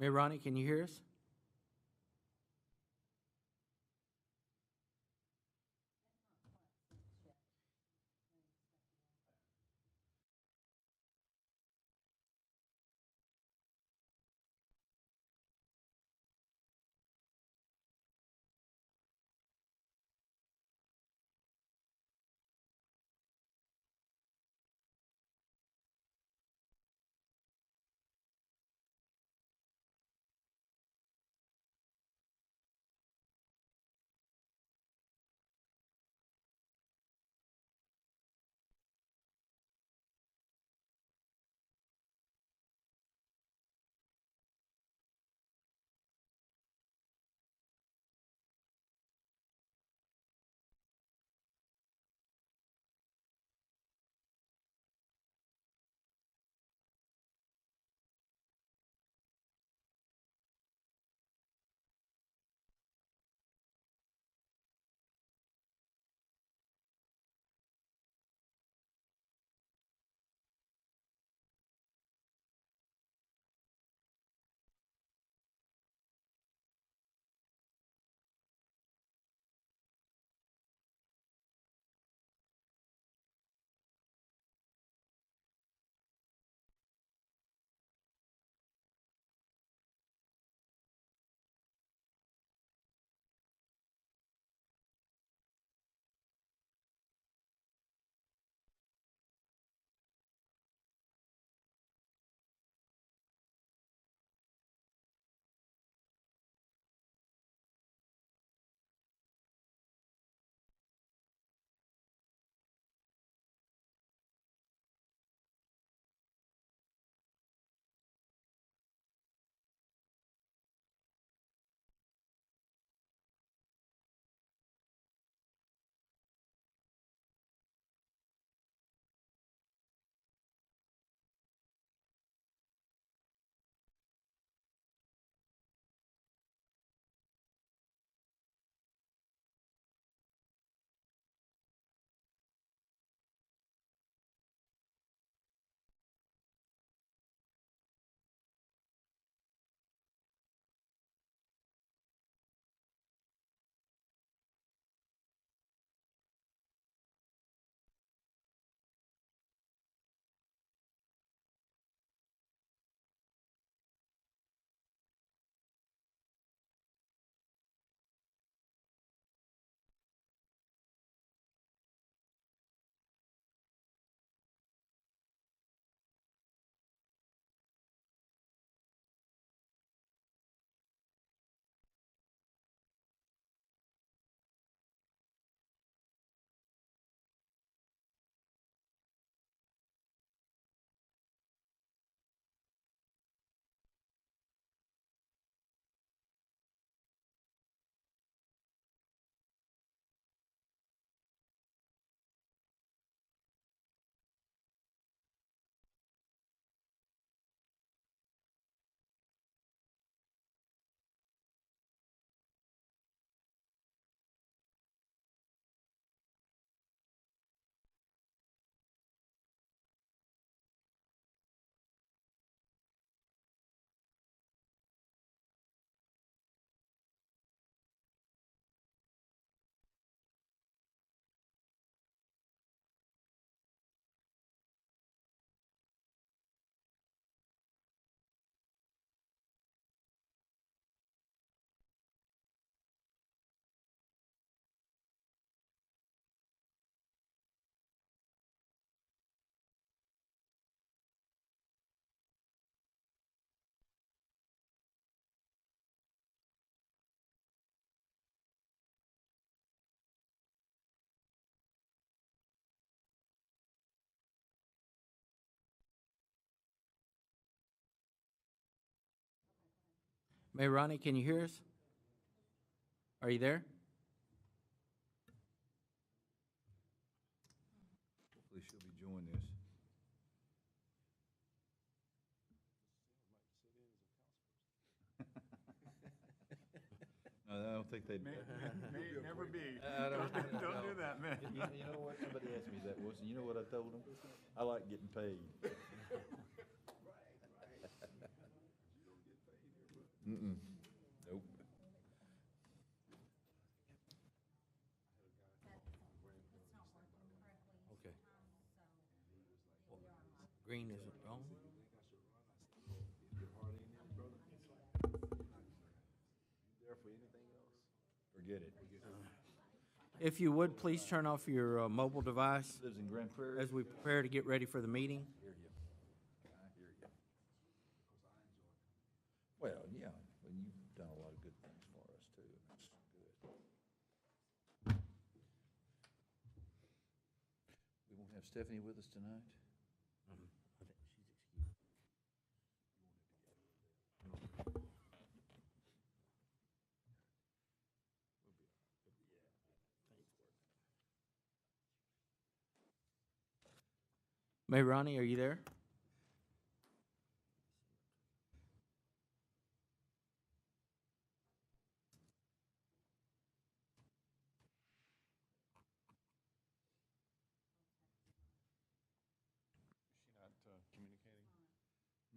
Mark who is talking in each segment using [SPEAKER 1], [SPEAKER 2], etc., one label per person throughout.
[SPEAKER 1] Mayor Ronnie, can you hear us? Mayor Ronnie, can you hear us? Are you there?
[SPEAKER 2] Hopefully she'll be joining us. No, I don't think they'd.
[SPEAKER 3] May never be.
[SPEAKER 2] I don't-
[SPEAKER 3] Don't do that, man.
[SPEAKER 2] You know what, somebody asked me that, Wilson, you know what I told them? I like getting paid. Nope.
[SPEAKER 1] Okay. Green isn't on?
[SPEAKER 2] There for anything else? Forget it.
[SPEAKER 1] If you would, please turn off your mobile device
[SPEAKER 2] Lives in Grand Prairie.
[SPEAKER 1] as we prepare to get ready for the meeting.
[SPEAKER 2] Hear you. I hear you. Well, yeah, well, you've done a lot of good things for us too. That's good. We won't have Stephanie with us tonight?
[SPEAKER 1] May Ronnie, are you there?
[SPEAKER 3] Is she not communicating?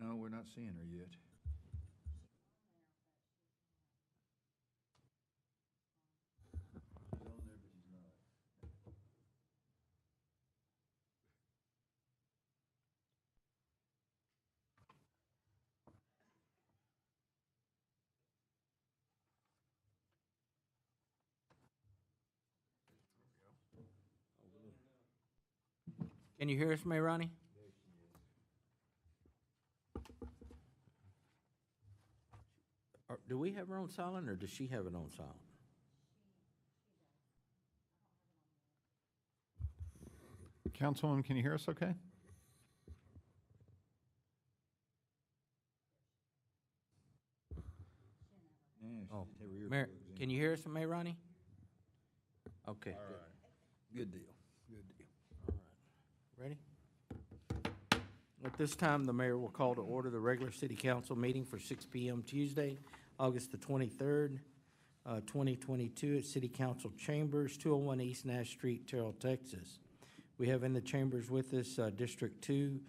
[SPEAKER 2] No, we're not seeing her yet. She's on there, but she's not.
[SPEAKER 1] Can you hear us, May Ronnie? Do we have her on silent, or does she have it on silent?
[SPEAKER 3] Councilwoman, can you hear us okay?
[SPEAKER 2] Yeah, she
[SPEAKER 1] Oh,
[SPEAKER 2] didn't have her
[SPEAKER 1] Mayor,
[SPEAKER 2] earplugs in.
[SPEAKER 1] can you hear us, May Ronnie? Okay.
[SPEAKER 2] All
[SPEAKER 1] good.
[SPEAKER 2] right. Good deal, good deal.
[SPEAKER 1] All right. Ready? At this time, the mayor will call to order the regular city council meeting for 6 p.m. Tuesday, August the 23rd, 2022 at City Council Chambers, 201 East Nash Street, Terrell, Texas. We have in the chambers with us District 2,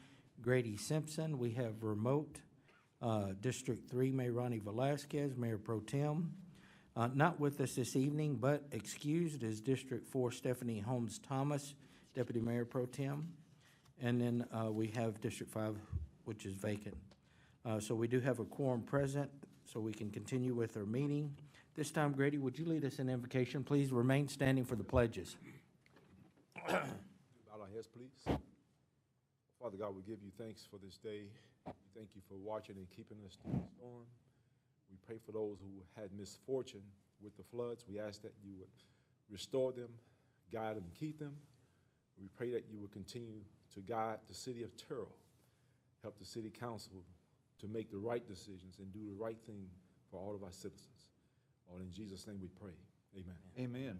[SPEAKER 1] Grady Simpson. We have remote District 3, Mayor Ronnie Velasquez, Mayor Pro Tem. Not with us this evening, but excused is District 4, Stephanie Holmes Thomas, Deputy Mayor Pro Tem. And then we have District 5, which is vacant. So we do have a quorum present, so we can continue with our meeting. This time, Grady, would you lead us in invocation? Please remain standing for the pledges.
[SPEAKER 4] Bow our heads, please. Father God, we give you thanks for this day. We thank you for watching and keeping us through the storm. We pray for those who had misfortune with the floods. We ask that you would restore them, guide them, keep them. We pray that you would continue to guide the city of Terrell, help the city council to make the right decisions and do the right thing for all of our citizens. All in Jesus' name we pray. Amen.
[SPEAKER 2] Amen.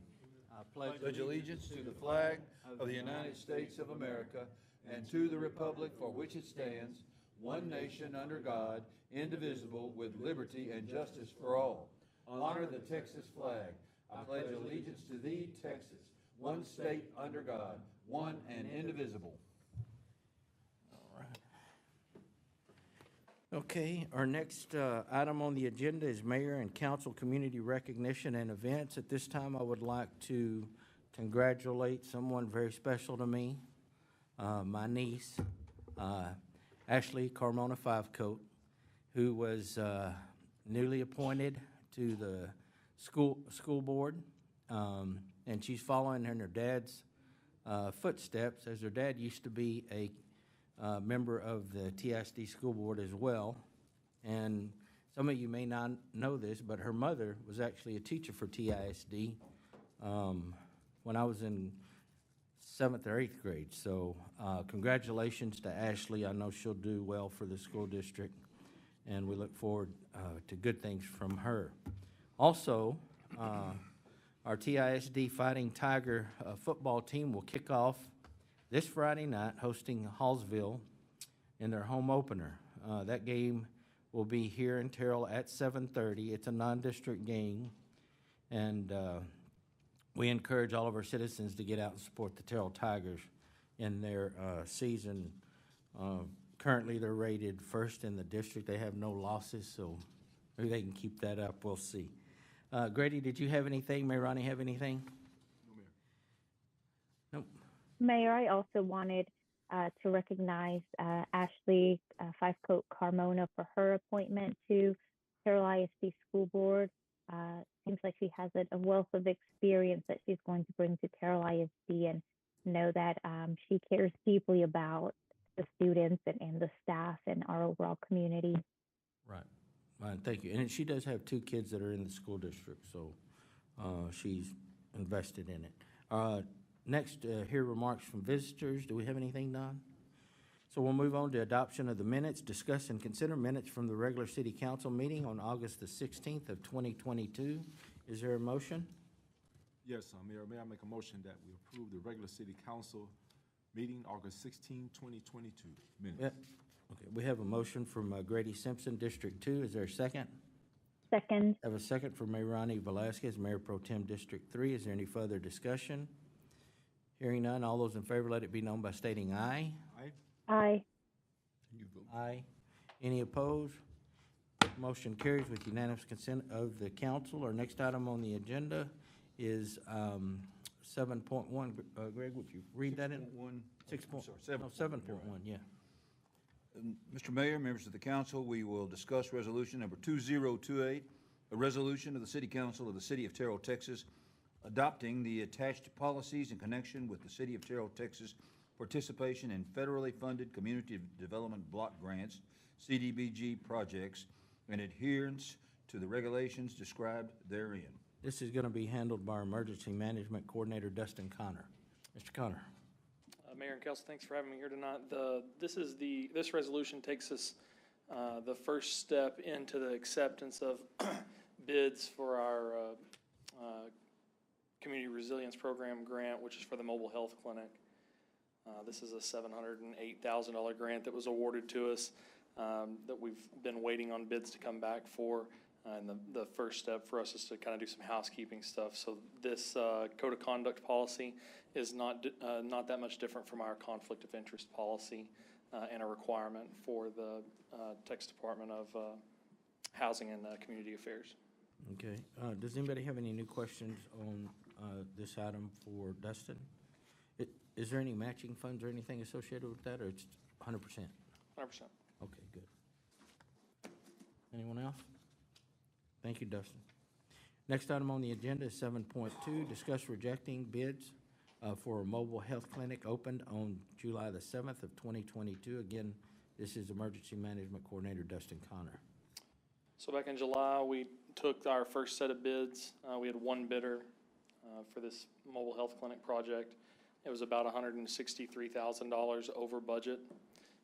[SPEAKER 1] I
[SPEAKER 2] Pledge allegiance to the flag of the United States of America and to the republic for which it stands, one nation under God, indivisible, with liberty and justice for all. Honor the Texas flag. I pledge allegiance to thee, Texas, one state under God, one and indivisible.
[SPEAKER 1] Okay, our next item on the agenda is mayor and council community recognition and events. At this time, I would like to congratulate someone very special to me, my niece, Ashley Carmona Fivecoat, who was newly appointed to the school board, and she's following in her dad's footsteps, as her dad used to be a member of the TISD school board as well. And some of you may not know this, but her mother was actually a teacher for TISD when I was in 7th or 8th grade. So congratulations to Ashley. I know she'll do well for the school district, and we look forward to good things from her. Also, our TISD Fighting Tiger football team will kick off this Friday night, hosting Hallsville in their home opener. That game will be here in Terrell at 7:30. It's a non-district game, and we encourage all of our citizens to get out and support the Terrell Tigers in their season. Currently, they're rated first in the district. They have no losses, so Maybe they can keep that up, we'll see. Grady, did you have anything? Mayor Ronnie have anything?
[SPEAKER 4] No, Mayor.
[SPEAKER 1] Nope.
[SPEAKER 5] Mayor, I also wanted to recognize Ashley Five Coat Carmona for her appointment to Terrell ISD School Board. Seems like she has a wealth of experience that she's going to bring to Terrell ISD, and know that she cares deeply about the students and the staff and our overall community.
[SPEAKER 1] Right. Thank you. And she does have two kids that are in the school district, so she's invested in it. Next, hear remarks from visitors. Do we have anything, Don? So we'll move on to adoption of the minutes. Discuss and consider minutes from the regular city council meeting on August the 16th of 2022. Is there a motion?
[SPEAKER 4] Yes, Mayor, may I make a motion that we approve the regular city council meeting August 16, 2022 minutes?
[SPEAKER 1] Yep. Okay, we have a motion from Grady Simpson, District 2. Is there a second?
[SPEAKER 5] Second.
[SPEAKER 1] I have a second from Mayor Ronnie Velasquez, Mayor Pro Tem District 3. Is there any further discussion? Hearing none, all those in favor let it be known by stating aye.
[SPEAKER 4] Aye.
[SPEAKER 5] Aye.
[SPEAKER 4] You vote.
[SPEAKER 1] Aye. Any opposed? Motion carries with unanimous consent of the council. Our next item on the agenda is 7.1. Greg, would you read that in?
[SPEAKER 2] 6.1.
[SPEAKER 1] 6.
[SPEAKER 2] Sorry,
[SPEAKER 1] 7.1, yeah.
[SPEAKER 2] Mr. Mayor, members of the council, we will discuss resolution number 2028, a resolution of the City Council of the City of Terrell, Texas, adopting the attached policies in connection with the City of Terrell, Texas participation in federally funded community development block grants, CDBG projects, and adherence to the regulations described therein.
[SPEAKER 1] This is going to be handled by our Emergency Management Coordinator, Dustin Connor. Mr. Connor.
[SPEAKER 6] Mayor and Council, thanks for having me here tonight. This resolution takes us the first step into the acceptance of bids for our Community Resilience Program grant, which is for the mobile health clinic. This is a $708,000 grant that was awarded to us that we've been waiting on bids to come back for. And the first step for us is to kind of do some housekeeping stuff. So this code of conduct policy is not that much different from our conflict of interest policy and a requirement for the Texas Department of Housing and Community Affairs.
[SPEAKER 1] Okay. Does anybody have any new questions on this item for Dustin? Is there any matching funds or anything associated with that, or it's 100%?
[SPEAKER 6] 100%.
[SPEAKER 1] Okay, good. Anyone else? Thank you, Dustin. Next item on the agenda is 7.2, discuss rejecting bids for a mobile health clinic opened on July the 7th of 2022. Again, this is Emergency Management Coordinator Dustin Connor.
[SPEAKER 6] So back in July, we took our first set of bids. We had one bidder for this mobile health clinic project. It was about $163,000 over budget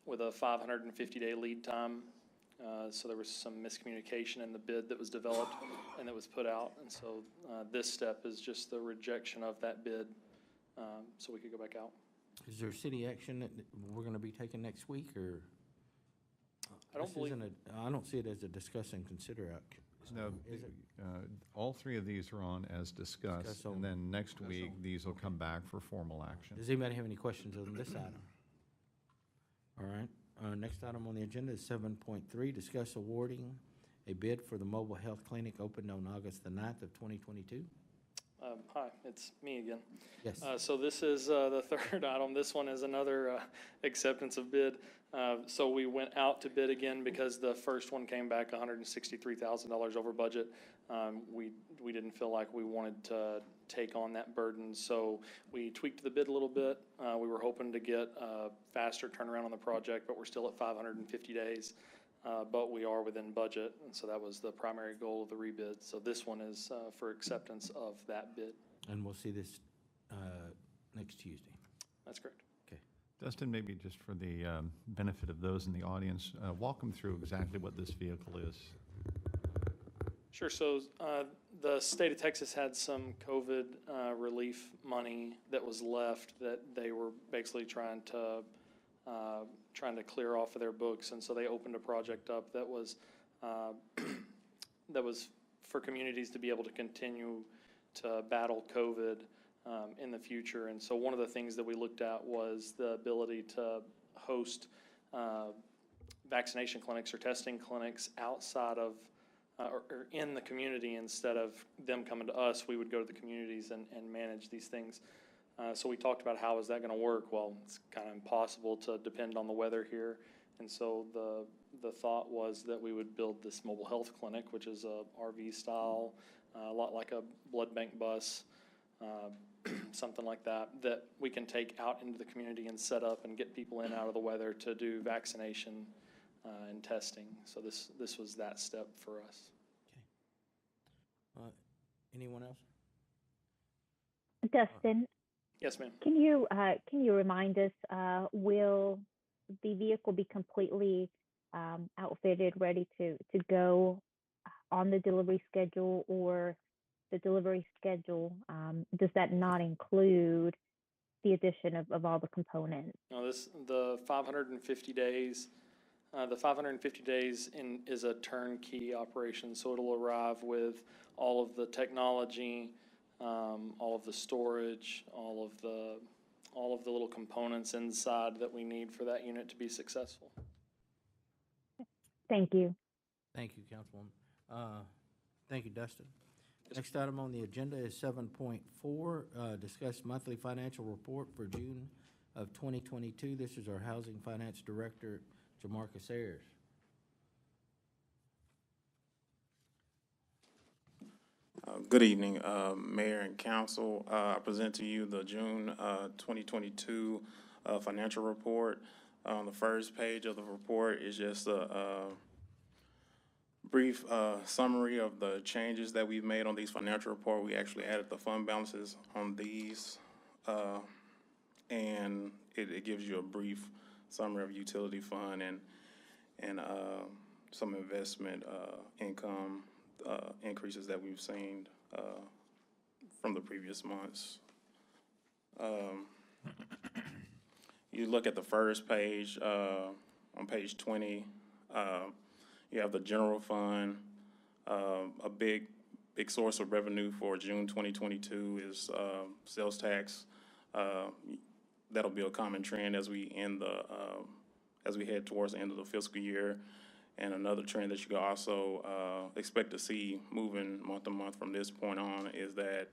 [SPEAKER 6] with a 550-day lead time. So there was some miscommunication in the bid that was developed and that was put out. And so this step is just the rejection of that bid so we could go back out.
[SPEAKER 1] Is there city action that we're going to be taking next week, or?
[SPEAKER 6] I
[SPEAKER 1] don't see it as a discuss and consider action.
[SPEAKER 3] No,
[SPEAKER 1] Is it?
[SPEAKER 3] all three of these are on as discussed,
[SPEAKER 1] Discuss
[SPEAKER 3] and
[SPEAKER 1] only.
[SPEAKER 3] then next week, these will come back for formal action.
[SPEAKER 1] Does anybody have any questions on this item? All right. Next item on the agenda is 7.3, discuss awarding a bid for the mobile health clinic opened on August the 9th of 2022.
[SPEAKER 6] Hi, it's me again.
[SPEAKER 1] Yes.
[SPEAKER 6] So this is the third item. This one is another acceptance of bid. So we went out to bid again because the first one came back $163,000 over budget. We didn't feel like we wanted to take on that burden, so we tweaked the bid a little bit. We were hoping to get a faster turnaround on the project, but we're still at 550 days. But we are within budget, and so that was the primary goal of the rebid. So this one is for acceptance of that bid.
[SPEAKER 1] And we'll see this next Tuesday.
[SPEAKER 6] That's correct.
[SPEAKER 1] Okay.
[SPEAKER 3] Dustin, maybe just for the benefit of those in the audience, walk them through exactly what this vehicle is.
[SPEAKER 6] Sure. So the state of Texas had some COVID relief money that was left that they were basically trying to clear off of their books, and so they opened a project up that was for communities to be able to continue to battle COVID in the future. And so one of the things that we looked at was the ability to host vaccination clinics or testing clinics outside of or in the community instead of them coming to us. We would go to the communities and manage these things. So we talked about how is that going to work? Well, it's kind of impossible to depend on the weather here. And so the thought was that we would build this mobile health clinic, which is a RV style, a lot like a blood bank bus, something like that, that we can take out into the community and set up and get people in out of the weather to do vaccination and testing. So this was that step for us.
[SPEAKER 1] Anyone else?
[SPEAKER 5] Dustin,
[SPEAKER 6] Yes, ma'am.
[SPEAKER 5] can you remind us, will the vehicle be completely outfitted, ready to go on the delivery schedule, or the delivery schedule, does that not include the addition of all the components?
[SPEAKER 6] No, the 550 days. The 550 days is a turnkey operation, so it'll arrive with all of the technology, all of the storage, all of the little components inside that we need for that unit to be successful.
[SPEAKER 5] Thank you.
[SPEAKER 1] Thank you, Councilwoman. Thank you, Dustin. Next item on the agenda is 7.4, discuss monthly financial report for June of 2022. This is our Housing Finance Director, Jamarcus Ayers.
[SPEAKER 7] Good evening, Mayor and Council. I present to you the June 2022 financial report. On the first page of the report is just a brief summary of the changes that we've made on these financial report. We actually added the fund balances on these, and it gives you a brief summary of utility fund and some investment income increases that we've seen from the previous months. You look at the first page, on page 20, you have the general fund. A big source of revenue for June 2022 is sales tax. That'll be a common trend as we head towards the end of the fiscal year. And another trend that you can also expect to see moving month to month from this point on is that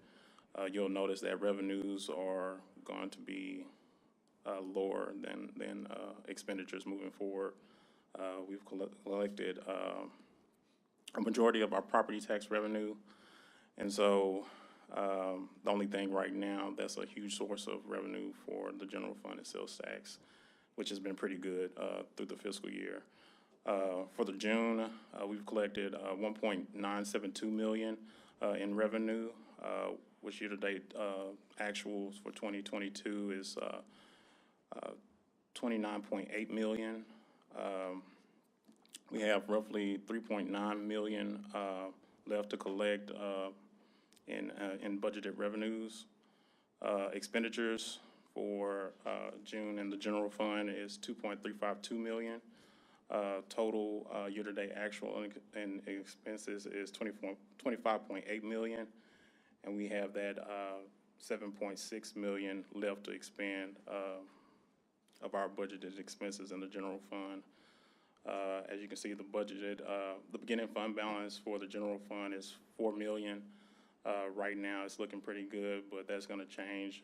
[SPEAKER 7] you'll notice that revenues are going to be lower than expenditures moving forward. We've collected a majority of our property tax revenue, and so the only thing right now that's a huge source of revenue for the general fund is sales tax, which has been pretty good through the fiscal year. For the June, we've collected $1.972 million in revenue, which year-to-date actuals for 2022 is $29.8 million. We have roughly $3.9 million left to collect in budgeted revenues. Expenditures for June in the general fund is $2.352 million. Total year-to-date actual and expenses is $25.8 million, and we have that $7.6 million left to expend of our budgeted expenses in the general fund. As you can see, the budgeted, the beginning fund balance for the general fund is $4 million. Right now, it's looking pretty good, but that's going to change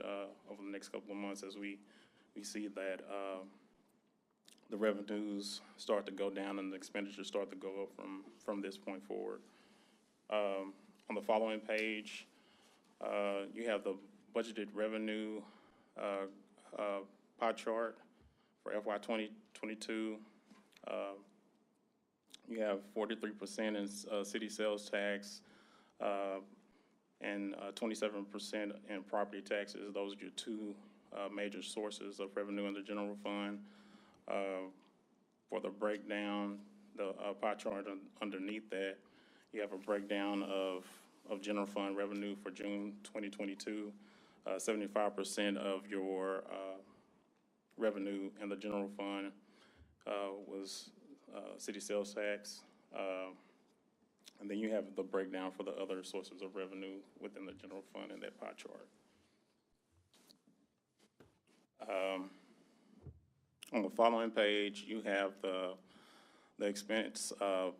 [SPEAKER 7] over the next couple of months as we see that the revenues start to go down and the expenditures start to go up from this point forward. On the following page, you have the budgeted revenue pie chart for FY 2022. You have 43% in city sales tax and 27% in property taxes. Those are your two major sources of revenue in the general fund. For the breakdown, the pie chart underneath that, you have a breakdown of general fund revenue for June 2022. 75% of your revenue in the general fund was city sales tax. And then you have the breakdown for the other sources of revenue within the general fund in that pie chart. On the following page, you have the the expense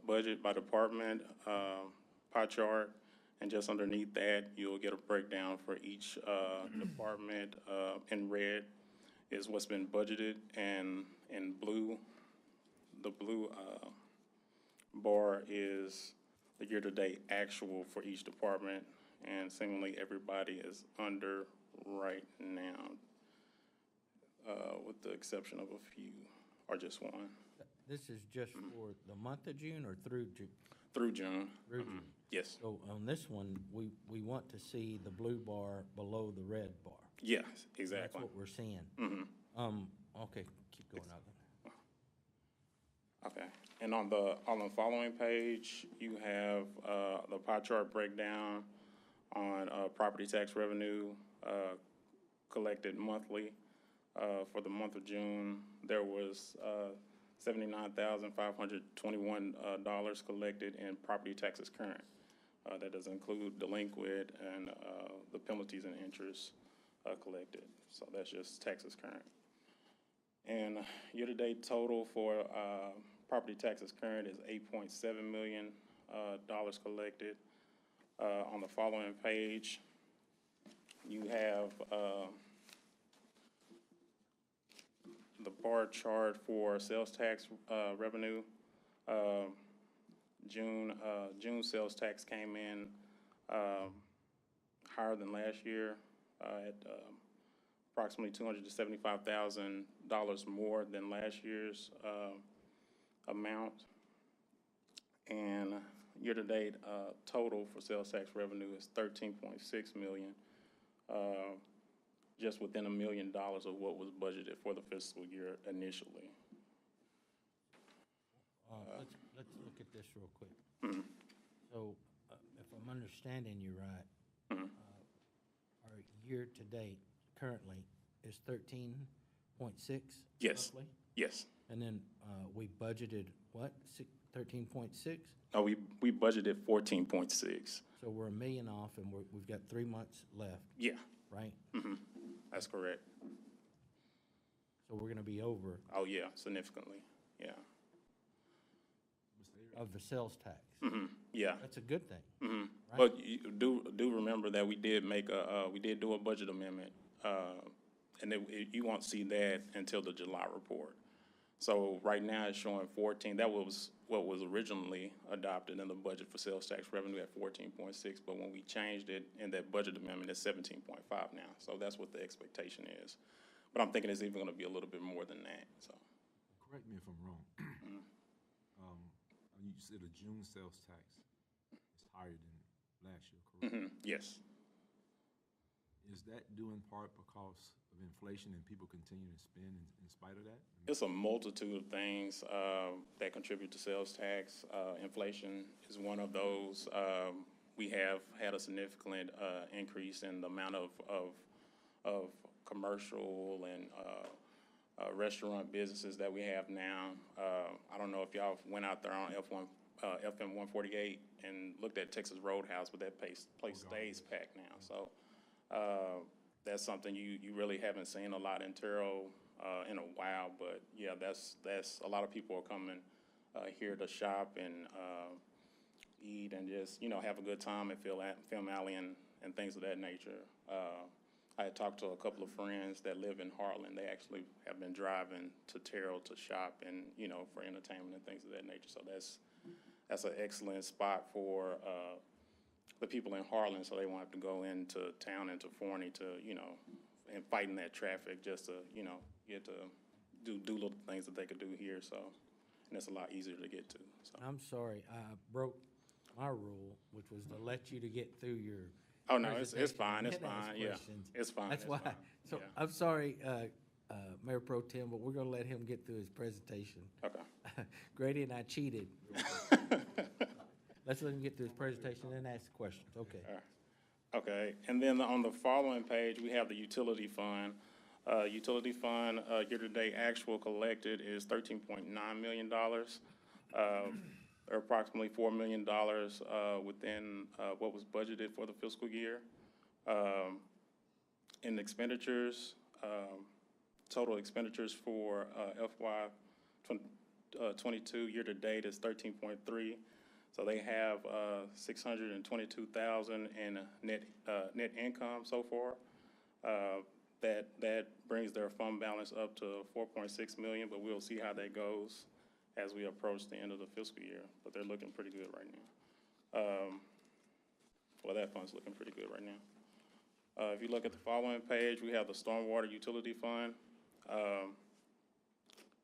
[SPEAKER 7] budget by department pie chart, and just underneath that, you'll get a breakdown for each department. In red is what's been budgeted, and in blue, the blue bar is the year-to-date actual for each department, and seemingly everybody is under right now, with the exception of a few, or just one.
[SPEAKER 1] This is just for the month of June or through June?
[SPEAKER 7] Through June.
[SPEAKER 1] Through June.
[SPEAKER 7] Yes.
[SPEAKER 1] So on this one, we want to see the blue bar below the red bar.
[SPEAKER 7] Yes,
[SPEAKER 1] That's
[SPEAKER 7] exactly.
[SPEAKER 1] what we're seeing. Okay, keep going out then.
[SPEAKER 7] Okay, and on the following page, you have the pie chart breakdown on property tax revenue collected monthly. For the month of June, there was $79,521 collected in property taxes current. That does include delinquent and the penalties and interest collected. So that's just taxes current. And year-to-date total for property taxes current is $8.7 million collected. On the following page, you have the bar chart for sales tax revenue. June sales tax came in higher than last year at approximately $275,000 more than last year's amount. And year-to-date total for sales tax revenue is $13.6 million, just within $1 million of what was budgeted for the fiscal year initially.
[SPEAKER 1] Let's look at this real quick.
[SPEAKER 7] Mhm.
[SPEAKER 1] So if I'm understanding you right,
[SPEAKER 7] Mhm.
[SPEAKER 1] our year-to-date currently is 13.6?
[SPEAKER 7] Yes.
[SPEAKER 1] Roughly?
[SPEAKER 7] Yes.
[SPEAKER 1] And then we budgeted, what, 13.6?
[SPEAKER 7] Oh, we budgeted 14.6.
[SPEAKER 1] So we're $1 million off, and we've got 3 months left,
[SPEAKER 7] Yeah.
[SPEAKER 1] right?
[SPEAKER 7] That's correct.
[SPEAKER 1] So we're gonna be over
[SPEAKER 7] Oh, yeah, significantly. Yeah.
[SPEAKER 1] of the sales tax.
[SPEAKER 7] Yeah.
[SPEAKER 1] That's a good thing. Right.
[SPEAKER 7] But you do remember that we did make we did do a budget amendment, and you won't see that until the July report. So right now it's showing 14. That was what was originally adopted in the budget for sales tax revenue at 14.6. But when we changed it in that budget amendment, it's 17.5 now. So that's what the expectation is. But I'm thinking it's even going to be a little bit more than that. So.
[SPEAKER 4] Correct me if I'm wrong. You said the June sales tax is higher than last year, correct?
[SPEAKER 7] Yes.
[SPEAKER 4] Is that due in part because of inflation and people continue to spend in spite of that?
[SPEAKER 7] It's a multitude of things that contribute to sales tax. Inflation is one of those. We have had a significant increase in the amount of commercial and restaurant businesses that we have now. I don't know if y'all went out there on FM 148 and looked at Texas Roadhouse, but that place stays packed now. So that's something you really haven't seen a lot in Terrell in a while. But yeah, that's a lot of people are coming here to shop and eat and just have a good time at Film Alley and things of that nature. I had talked to a couple of friends that live in Harlan. They actually have been driving to Terrell to shop and, for entertainment and things of that nature. So that's an excellent spot for the people in Harlan, so they won't have to go into town, into Forney to, and fighting that traffic just to, get to do little things that they could do here. So, and it's a lot easier to get to. So.
[SPEAKER 1] I'm sorry, I broke my rule, which was to let you to get through your
[SPEAKER 7] Oh, no, it's
[SPEAKER 1] presentation
[SPEAKER 7] fine, it's
[SPEAKER 1] and ask
[SPEAKER 7] fine, yeah.
[SPEAKER 1] questions.
[SPEAKER 7] It's fine.
[SPEAKER 1] That's
[SPEAKER 7] it's
[SPEAKER 1] why.
[SPEAKER 7] fine,
[SPEAKER 1] So
[SPEAKER 7] yeah.
[SPEAKER 1] I'm sorry, Mayor Pro Tem, but we're gonna let him get through his presentation.
[SPEAKER 7] Okay.
[SPEAKER 1] Grady and I cheated. Let's let him get through his presentation and then ask questions. Okay.
[SPEAKER 7] Okay, and then on the following page, we have the utility fund. Utility fund, year-to-date actual collected is $13.9 million. Or approximately $4 million within what was budgeted for the fiscal year. In expenditures, total expenditures for FY 22, year-to-date is 13.3. So they have 622,000 in net income so far. That brings their fund balance up to 4.6 million, but we'll see how that goes as we approach the end of the fiscal year. But they're looking pretty good right now. Well, that fund's looking pretty good right now. If you look at the following page, we have the Stormwater Utility Fund.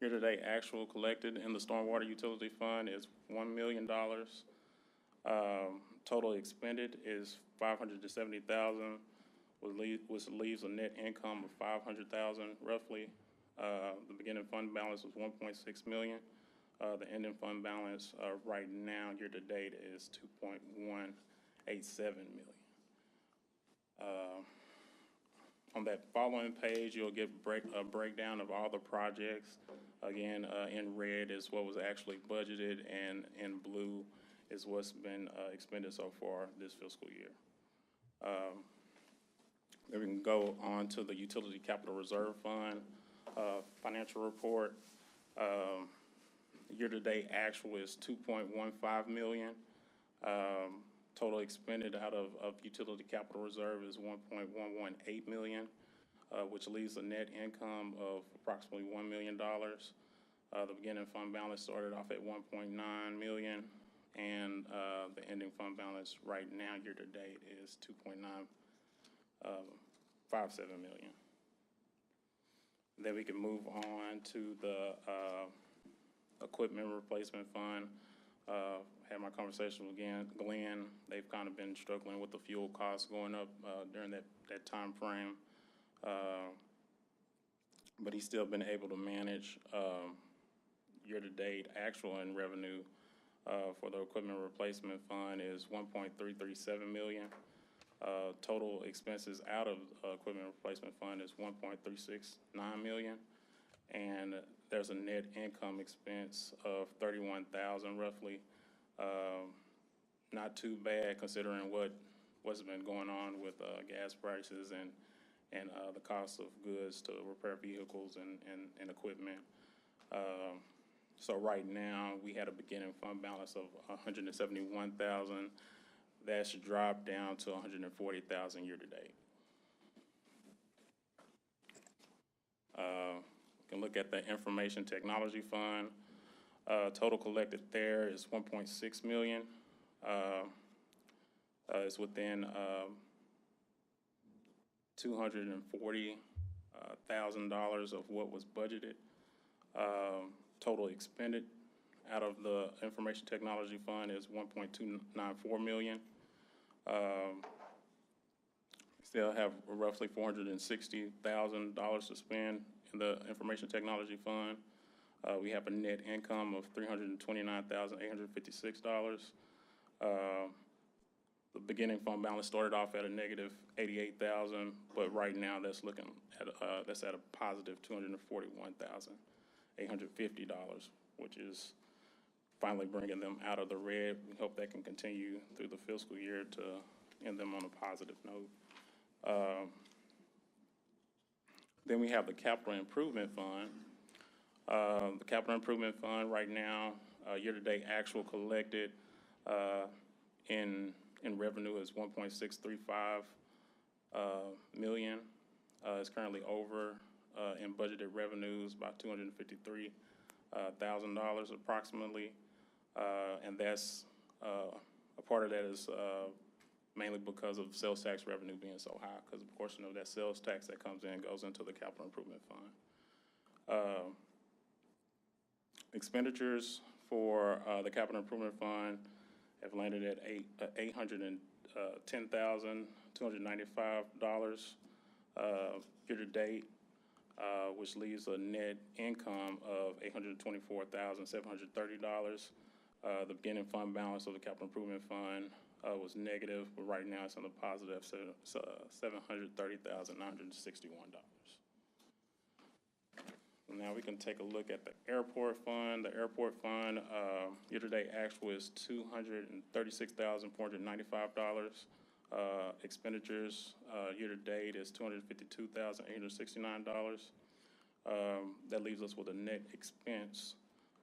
[SPEAKER 7] Year-to-date actual collected in the Stormwater Utility Fund is $1 million. Total expended is $570,000, which leaves a net income of $500,000 roughly. The beginning fund balance was $1.6 million. The ending fund balance right now, year-to-date, is $2.187 million. On that following page, you'll get a breakdown of all the projects. Again, in red is what was actually budgeted, and in blue is what's been expended so far this fiscal year. Then we can go on to the Utility Capital Reserve Fund financial report. Year-to-date actual is $2.15 million. Total expended out of Utility Capital Reserve is $1.118 million, which leaves a net income of approximately $1 million. The beginning fund balance started off at $1.9 million, and the ending fund balance right now, year-to-date, is $2.957 million. Then we can move on to the Equipment Replacement Fund. Had my conversation with Glenn. They've kind of been struggling with the fuel costs going up during that time frame. But he's still been able to manage year-to-date actual and revenue for the Equipment Replacement Fund is $1.337 million. Total expenses out of Equipment Replacement Fund is $1.369 million. And there's a net income expense of $31,000 roughly. Not too bad considering what's been going on with gas prices and the cost of goods to repair vehicles and equipment. So right now we had a beginning fund balance of $171,000. That's dropped down to $140,000 year-to-date. We can look at the Information Technology Fund. Total collected there is $1.6 million. It's within $240,000 of what was budgeted. Total expended out of the Information Technology Fund is $1.294 million. Still have roughly $460,000 to spend in the Information Technology Fund. We have a net income of $329,856. The beginning fund balance started off at a negative $88,000, but right now that's looking at that's at a positive $241,850, which is finally bringing them out of the red. We hope that can continue through the fiscal year to end them on a positive note. Then we have the Capital Improvement Fund. The Capital Improvement Fund right now, year-to-date actual collected in revenue is $1.635 million. It's currently over in budgeted revenues by $253,000 approximately, and that's a part of that is mainly because of sales tax revenue being so high, because a portion of that sales tax that comes in goes into the Capital Improvement Fund. Expenditures for the Capital Improvement Fund have landed at $810,295 year-to-date, which leaves a net income of $824,730. The beginning fund balance of the Capital Improvement Fund was negative, but right now it's on the positive, so $730,961. Now we can take a look at the Airport Fund. The Airport Fund, year-to-date actual is $236,495. Expenditures year-to-date is $252,869. That leaves us with a net expense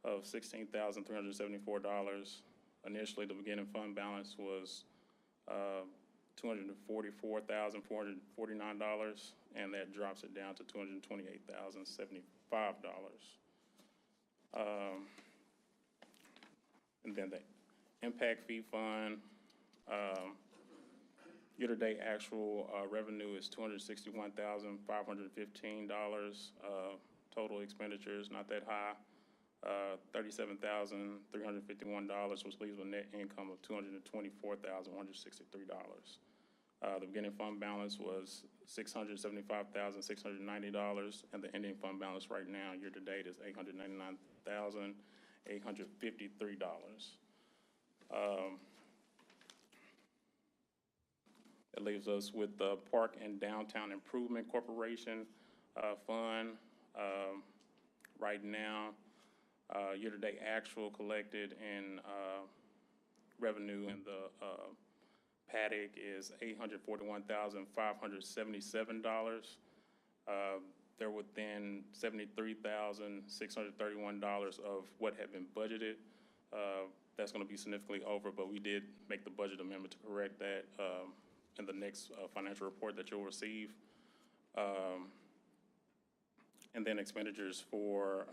[SPEAKER 7] of $16,374. Initially, the beginning fund balance was $244,449, and that drops it down to $228,075. And then the impact fee fund, year-to-date actual revenue is $261,515. Total expenditures, not that high, $37,351, which leaves a net income of $224,163. The beginning fund balance was $675,690, and the ending fund balance right now, year-to-date, is $899,853. That leaves us with the Park and Downtown Improvement Corporation Fund. Right now, year-to-date actual collected in revenue in the paddock is $841,577. They're within $73,631 of what had been budgeted. That's going to be significantly over, but we did make the budget amendment to correct that in the next financial report that you'll receive. And then expenditures for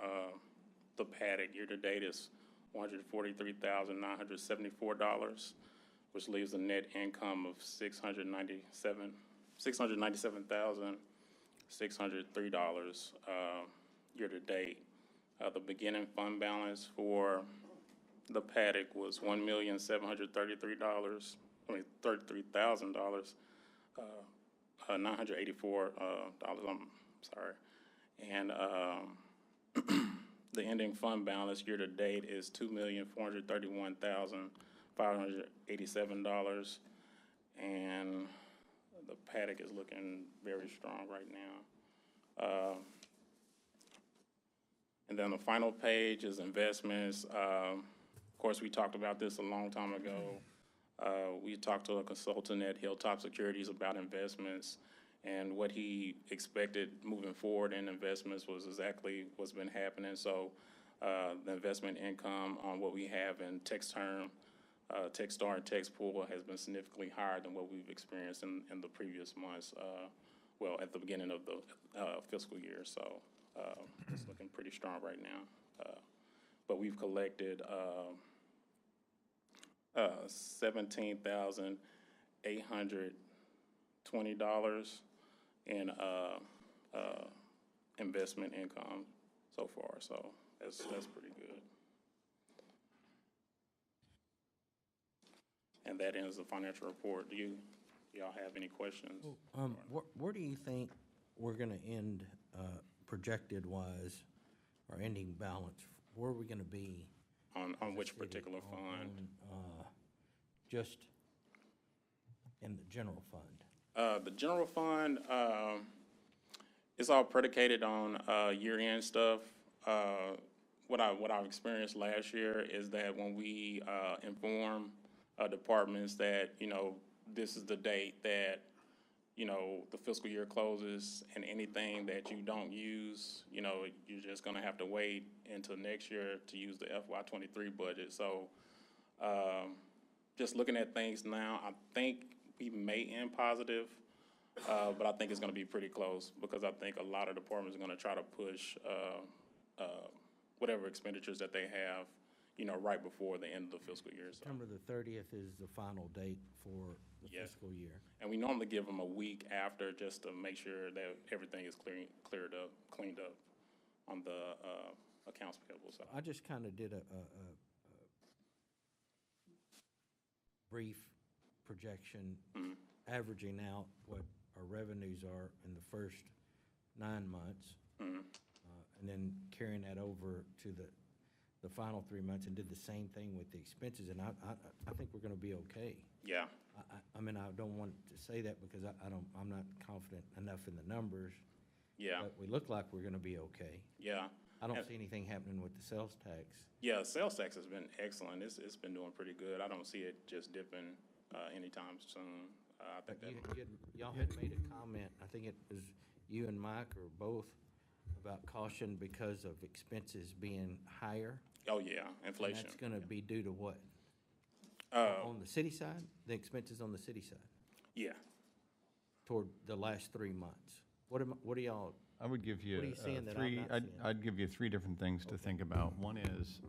[SPEAKER 7] the paddock year-to-date is $143,974, which leaves a net income of $697,603 year-to-date. The beginning fund balance for the paddock was $1,733,000. $984. I'm sorry, and the ending fund balance year to date is $2,431,587, and the paddock is looking very strong right now. And then the final page is investments. Of course, we talked about this a long time ago. We talked to a consultant at Hilltop Securities about investments, and what he expected moving forward in investments was exactly what's been happening. So the investment income on what we have in Techstar and Texpool has been significantly higher than what we've experienced in the previous months, well, at the beginning of the fiscal year. So it's looking pretty strong right now. But we've collected $17,820 in investment income so far. So that's pretty good. And that ends the financial report. Do y'all have any questions?
[SPEAKER 1] Where do you think we're gonna end, projected-wise, or ending balance? Where are we gonna be?
[SPEAKER 7] On which particular fund?
[SPEAKER 1] Just in the general fund.
[SPEAKER 7] The general fund, it's all predicated on year-end stuff. What I've experienced last year is that when we inform departments that, this is the date that, the fiscal year closes, and anything that you don't use, you're just gonna have to wait until next year to use the FY23 budget. So just looking at things now, I think we may end positive, but I think it's gonna be pretty close, because I think a lot of departments are gonna try to push whatever expenditures that they have, right before the end of the fiscal year. So.
[SPEAKER 1] September the 30th is the final date for the fiscal year.
[SPEAKER 7] And we normally give them a week after, just to make sure that everything is cleaned up on the accounts payable side.
[SPEAKER 1] I just kind of did a brief projection, averaging out what our revenues are in the first 9 months, and then carrying that over to the final 3 months, and did the same thing with the expenses, and I think we're going to be okay.
[SPEAKER 7] Yeah.
[SPEAKER 1] I mean, I don't want to say that because I'm not confident enough in the numbers.
[SPEAKER 7] Yeah.
[SPEAKER 1] But we look like we're going to be okay.
[SPEAKER 7] Yeah.
[SPEAKER 1] I don't see anything happening with the sales tax.
[SPEAKER 7] Yeah, sales tax has been excellent. It's been doing pretty good. I don't see it just dipping anytime soon. I think
[SPEAKER 1] Y'all had made a comment, I think it was you and Mike or both, about caution because of expenses being higher.
[SPEAKER 7] Oh, yeah,
[SPEAKER 1] And
[SPEAKER 7] inflation.
[SPEAKER 1] that's gonna be due to what?
[SPEAKER 7] Uh,
[SPEAKER 1] On the city side? The expenses on the city side
[SPEAKER 7] yeah.
[SPEAKER 1] toward the last 3 months? What do y'all,
[SPEAKER 3] I would give you
[SPEAKER 1] What are you seeing that I'm
[SPEAKER 3] three,
[SPEAKER 1] not
[SPEAKER 3] I'd,
[SPEAKER 1] seeing?
[SPEAKER 3] I'd give you three different things to think about. One is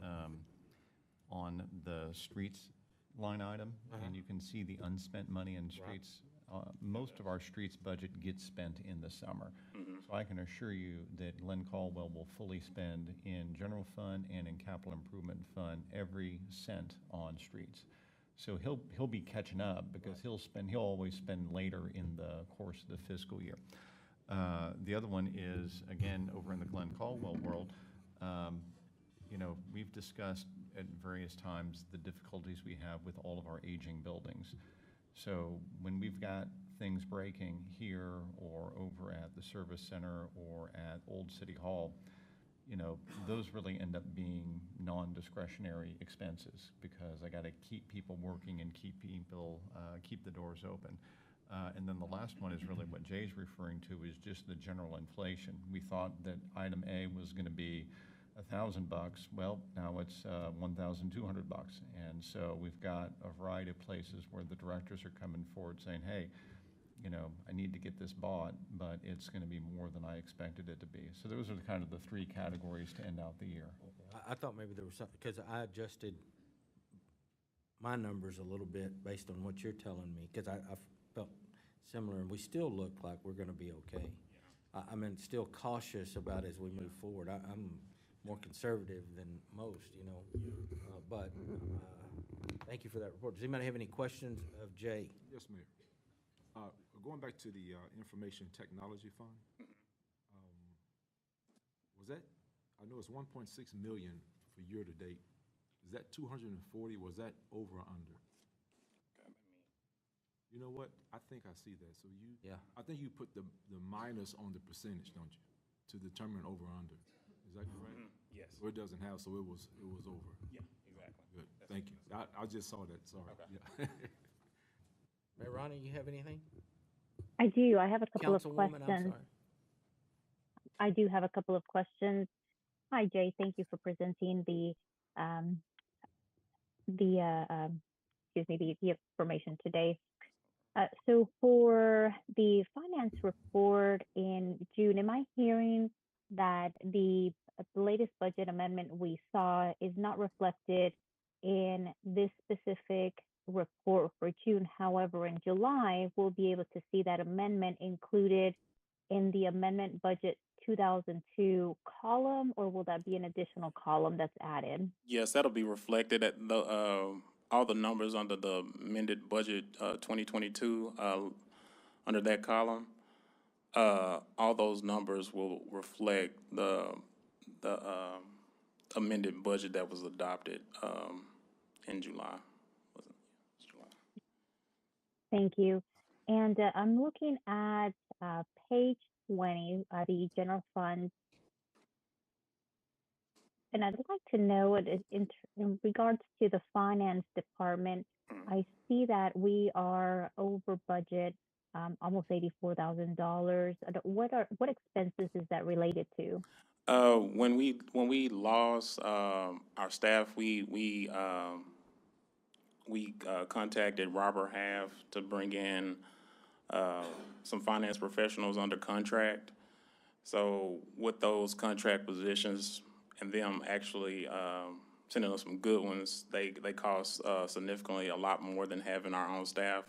[SPEAKER 3] on the streets line item, and you can see the unspent money in streets. Most of our streets budget gets spent in the summer. So I can assure you that Glenn Caldwell will fully spend in general fund and in capital improvement fund every cent on streets. So he'll be catching up because he'll always spend later in the course of the fiscal year. The other one is, again, over in the Glenn Caldwell world, we've discussed at various times the difficulties we have with all of our aging buildings. So when we've got things breaking here or over at the service center or at Old City Hall, those really end up being non-discretionary expenses because I got to keep people working and keep the doors open. And then the last one is really what Jay's referring to is just the general inflation. We thought that item A was going to be $1,000. Well, now it's $1,200, and so we've got a variety of places where the directors are coming forward saying, "Hey, I need to get this bought, but it's going to be more than I expected it to be." So those are kind of the three categories to end out the year.
[SPEAKER 1] I thought maybe there was something, because I adjusted my numbers a little bit based on what you're telling me, because I felt similar, and we still look like we're gonna be okay. I mean, still cautious about as we move forward. I'm more conservative than most, but thank you for that report. Does anybody have any questions of Jay?
[SPEAKER 4] Yes, Mayor. Going back to the Information Technology Fund, was that, I know it's 1.6 million for year-to-date. Is that 240, was that over or under? You know what? I think I see that. So
[SPEAKER 1] Yeah.
[SPEAKER 4] I think you put the minus on the percentage, don't you? To determine over or under. Is that correct?
[SPEAKER 7] Yes.
[SPEAKER 4] Or it doesn't have, so it was over.
[SPEAKER 7] Yeah, exactly.
[SPEAKER 4] Good, thank you. I just saw that, sorry.
[SPEAKER 7] Okay.
[SPEAKER 4] Yeah.
[SPEAKER 1] Mayor Ronnie, you have anything?
[SPEAKER 5] I do. I have a couple of
[SPEAKER 1] Councilwoman, I'm
[SPEAKER 5] questions.
[SPEAKER 1] sorry.
[SPEAKER 5] I do have a couple of questions. Hi, Jay. Thank you for presenting the information today. So for the finance report in June, am I hearing that the latest budget amendment we saw is not reflected in this specific report for June? However, in July, we'll be able to see that amendment included in the amendment budget 2002 column, or will that be an additional column that's added?
[SPEAKER 7] Yes, that'll be reflected at all the numbers under the amended budget 2022 under that column. All those numbers will reflect the amended budget that was adopted in July. Was it? It's July.
[SPEAKER 5] Thank you. And I'm looking at page 20, the general fund. And I'd like to know, in regards to the finance department, I see that we are over budget, almost $84,000. What expenses is that related to?
[SPEAKER 7] When we lost our staff, we contacted Robert Half to bring in some finance professionals under contract. So with those contract positions and them actually sending us some good ones, they cost significantly a lot more than having our own staff.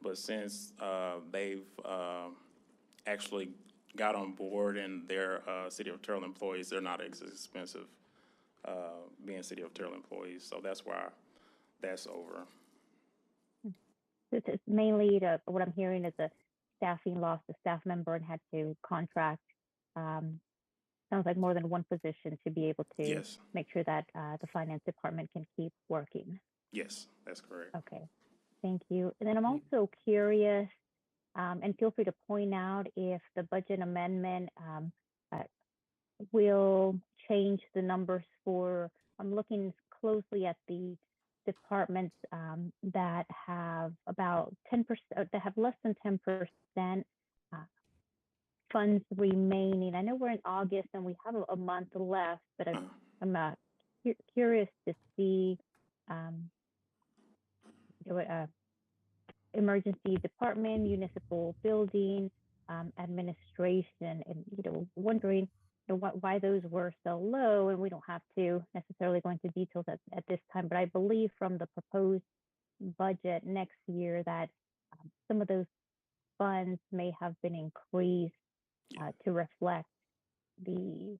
[SPEAKER 7] But since they've actually got on board and they're City of Terrell employees, they're not as expensive being City of Terrell employees. So that's why that's over.
[SPEAKER 5] It's mainly what I'm hearing is a staffing loss, a staff member, and had to contract. Sounds like more than one position to be able to
[SPEAKER 7] Yes.
[SPEAKER 5] make sure that the finance department can keep working.
[SPEAKER 7] Yes, that's correct.
[SPEAKER 5] Okay, thank you. And then I'm also curious, and feel free to point out if the budget amendment will change the numbers for, I'm looking closely at the departments that have about 10%, that have less than 10% funds remaining? I know we're in August and we have a month left, but I'm curious to see, you know, emergency department, municipal building, administration, and wondering why those were so low. And we don't have to necessarily go into details at this time, but I believe from the proposed budget next year that some of those funds may have been increased to reflect the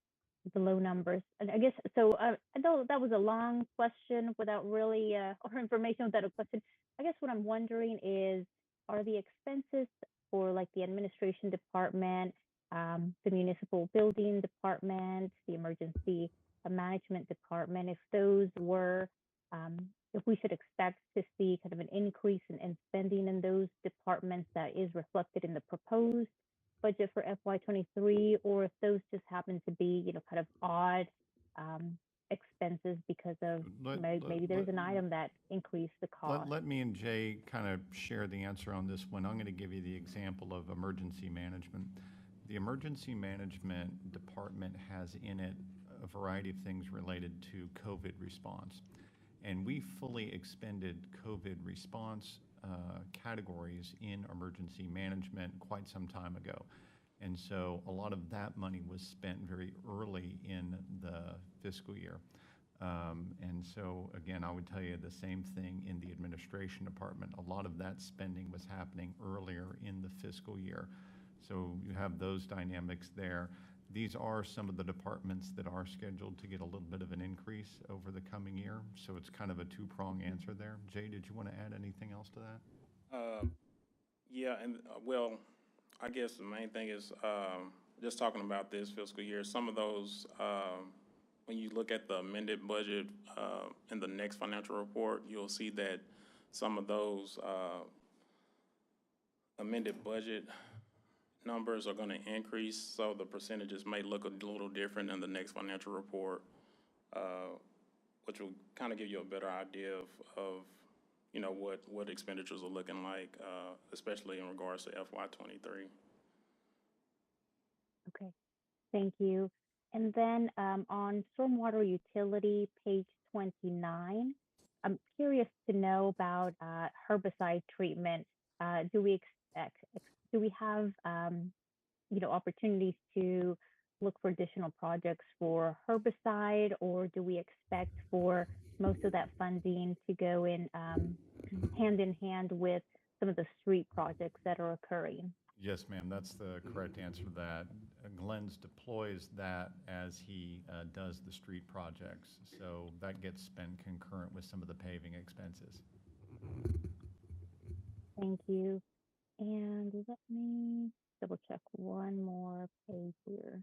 [SPEAKER 5] low numbers. And I guess so. I know that was a long question without really or information without a question. I guess what I'm wondering is, are the expenses for like the administration department, the municipal building department, the emergency management department, if those were, if we should expect to see kind of an increase in spending in those departments that is reflected in the proposed budget for FY23, or if those just happen to be, kind of odd expenses because of maybe there's an item that increased the cost.
[SPEAKER 3] Let me and Jay kind of share the answer on this one. I'm going to give you the example of emergency management. The emergency management department has in it a variety of things related to COVID response. And we fully expended COVID response categories in emergency management quite some time ago. And so a lot of that money was spent very early in the fiscal year. And so, again, I would tell you the same thing in the administration department. A lot of that spending was happening earlier in the fiscal year. So you have those dynamics there. These are some of the departments that are scheduled to get a little bit of an increase over the coming year. So it's kind of a two-prong answer there. Jay, did you want to add anything else to that?
[SPEAKER 7] Yeah, and well, I guess the main thing is just talking about this fiscal year, some of those, when you look at the amended budget in the next financial report, you'll see that some of those amended budget numbers are going to increase, so the percentages may look a little different in the next financial report, which will kind of give you a better idea of what expenditures are looking like, especially in regards to FY23.
[SPEAKER 5] Okay, thank you. And then on stormwater utility, page 29, I'm curious to know about herbicide treatment. Do we have opportunities to look for additional projects for herbicide, or do we expect for most of that funding to go in hand in hand with some of the street projects that are occurring?
[SPEAKER 3] Yes, ma'am, that's the correct answer to that. Glenn's deploys that as he does the street projects, so that gets spent concurrent with some of the paving expenses.
[SPEAKER 5] Thank you. And let me double check one more page here.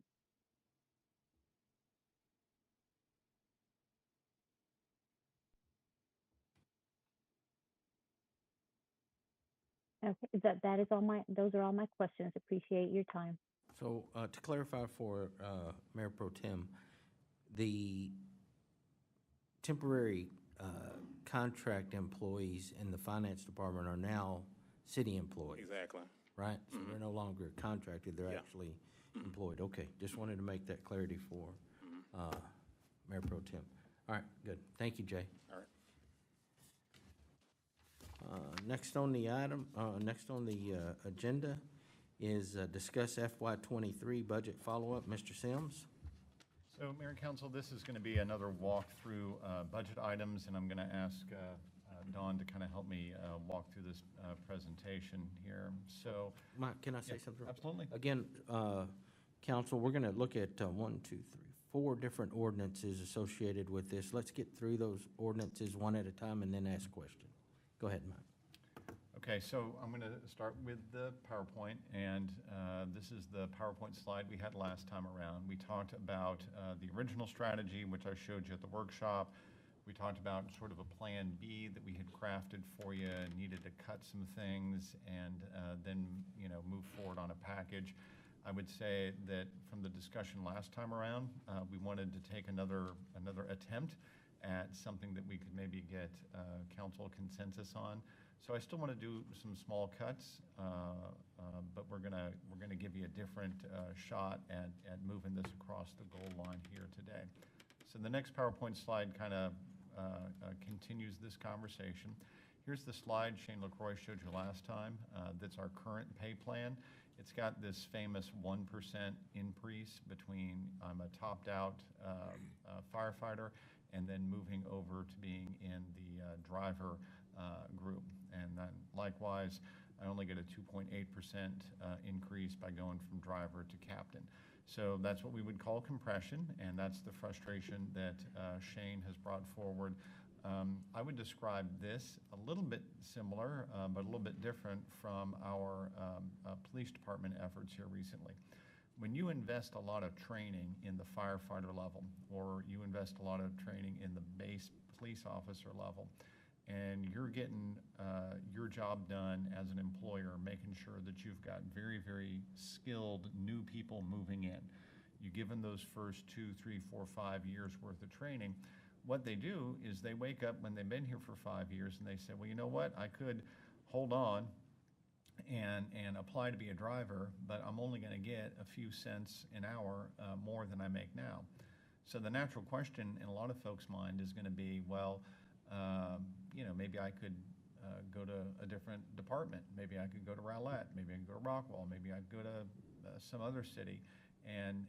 [SPEAKER 5] Okay, that is all those are all my questions. Appreciate your time.
[SPEAKER 1] So to clarify for Mayor Pro Tem, the temporary contract employees in the finance department are now city employees.
[SPEAKER 7] Exactly.
[SPEAKER 1] Right? So they're no longer contracted, they're
[SPEAKER 7] Yeah.
[SPEAKER 1] actually employed. Okay, just wanted to make that clarity for Mayor Pro Tem. All right, good. Thank you, Jay.
[SPEAKER 7] All right.
[SPEAKER 1] Next on the agenda is discuss FY23 budget follow-up. Mr. Sims?
[SPEAKER 3] So, Mayor and Council, this is going to be another walk through budget items, and I'm going to ask Dawn to kind of help me walk through this presentation here. So,
[SPEAKER 1] Mike, can I say something?
[SPEAKER 3] Absolutely.
[SPEAKER 1] Again, Council, we're going to look at 4 different ordinances associated with this. Let's get through those ordinances one at a time and then ask questions. Go ahead, Mike.
[SPEAKER 3] Okay, so I'm going to start with the PowerPoint, and this is the PowerPoint slide we had last time around. We talked about the original strategy, which I showed you at the workshop. We talked about sort of a plan B that we had crafted for you and needed to cut some things and then, move forward on a package. I would say that from the discussion last time around, we wanted to take another attempt at something that we could maybe get council consensus on. So I still want to do some small cuts, but we're gonna give you a different shot at moving this across the goal line here today. So the next PowerPoint slide kind of continues this conversation. Here's the slide Shane LaCroix showed you last time. That's our current pay plan. It's got this famous 1% increase between I'm a topped-out firefighter and then moving over to being in the driver group. And then likewise, I only get a 2.8% increase by going from driver to captain. So that's what we would call compression, and that's the frustration that Shane has brought forward. I would describe this a little bit similar, but a little bit different from our police department efforts here recently. When you invest a lot of training in the firefighter level, or you invest a lot of training in the base police officer level, and you're getting your job done as an employer, making sure that you've got very, very skilled new people moving in. You give them those first 2, 3, 4, 5 years worth of training. What they do is they wake up when they've been here for 5 years and they say, well, you know what, I could hold on and apply to be a driver, but I'm only going to get a few cents an hour more than I make now. So the natural question in a lot of folks' mind is going to be, well, maybe I could go to a different department. Maybe I could go to Rowlett. Maybe I could go to Rockwall. Maybe I'd go to some other city and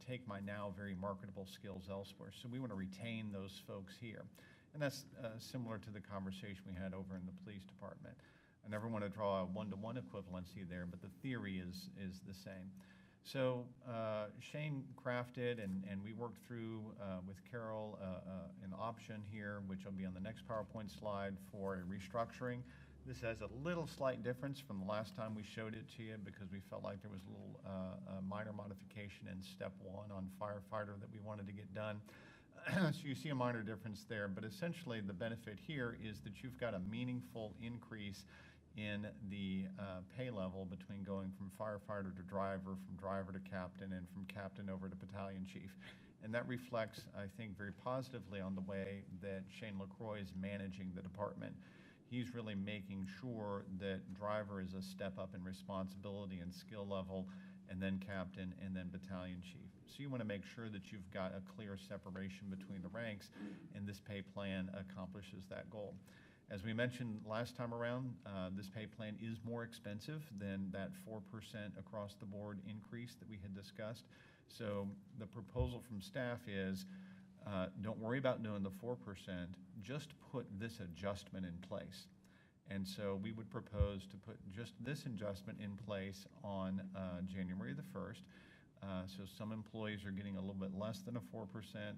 [SPEAKER 3] take my now very marketable skills elsewhere. So we want to retain those folks here. And that's similar to the conversation we had over in the police department. I never want to draw a one-to-one equivalency there, but the theory is the same. So Shane crafted and we worked through with Carol an option here, which will be on the next PowerPoint slide for a restructuring. This has a little slight difference from the last time we showed it to you because we felt like there was a little minor modification in step 1 on firefighter that we wanted to get done. So you see a minor difference there, but essentially the benefit here is that you've got a meaningful increase in the pay level between going from firefighter to driver, from driver to captain, and from captain over to battalion chief. And that reflects, I think, very positively on the way that Shane LaCroix is managing the department. He's really making sure that driver is a step up in responsibility and skill level, and then captain, and then battalion chief. So you want to make sure that you've got a clear separation between the ranks, and this pay plan accomplishes that goal. As we mentioned last time around, this pay plan is more expensive than that 4% across the board increase that we had discussed. So the proposal from staff is, don't worry about doing the 4%, just put this adjustment in place. And so we would propose to put just this adjustment in place on January the 1st. So some employees are getting a little bit less than a 4%,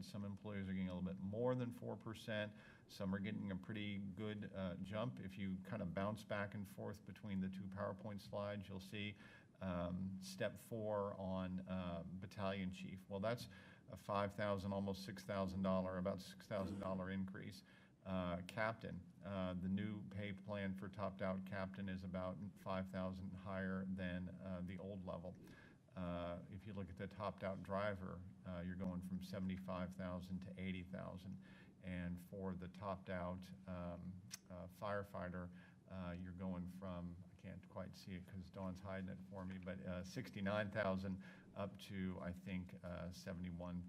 [SPEAKER 3] some employees are getting a little bit more than 4%, some are getting a pretty good jump. If you kind of bounce back and forth between the 2 PowerPoint slides, you'll see step 4 on battalion chief. Well, that's a $5,000, almost $6,000, about $6,000 increase. Captain, the new pay plan for topped out captain is about $5,000 higher than the old level. If you look at the topped out driver, you're going from $75,000 to $80,000. And for the topped out firefighter, you're going from, I can't quite see it because Dawn's hiding it for me, but 69,000 up to, I think, 71,000,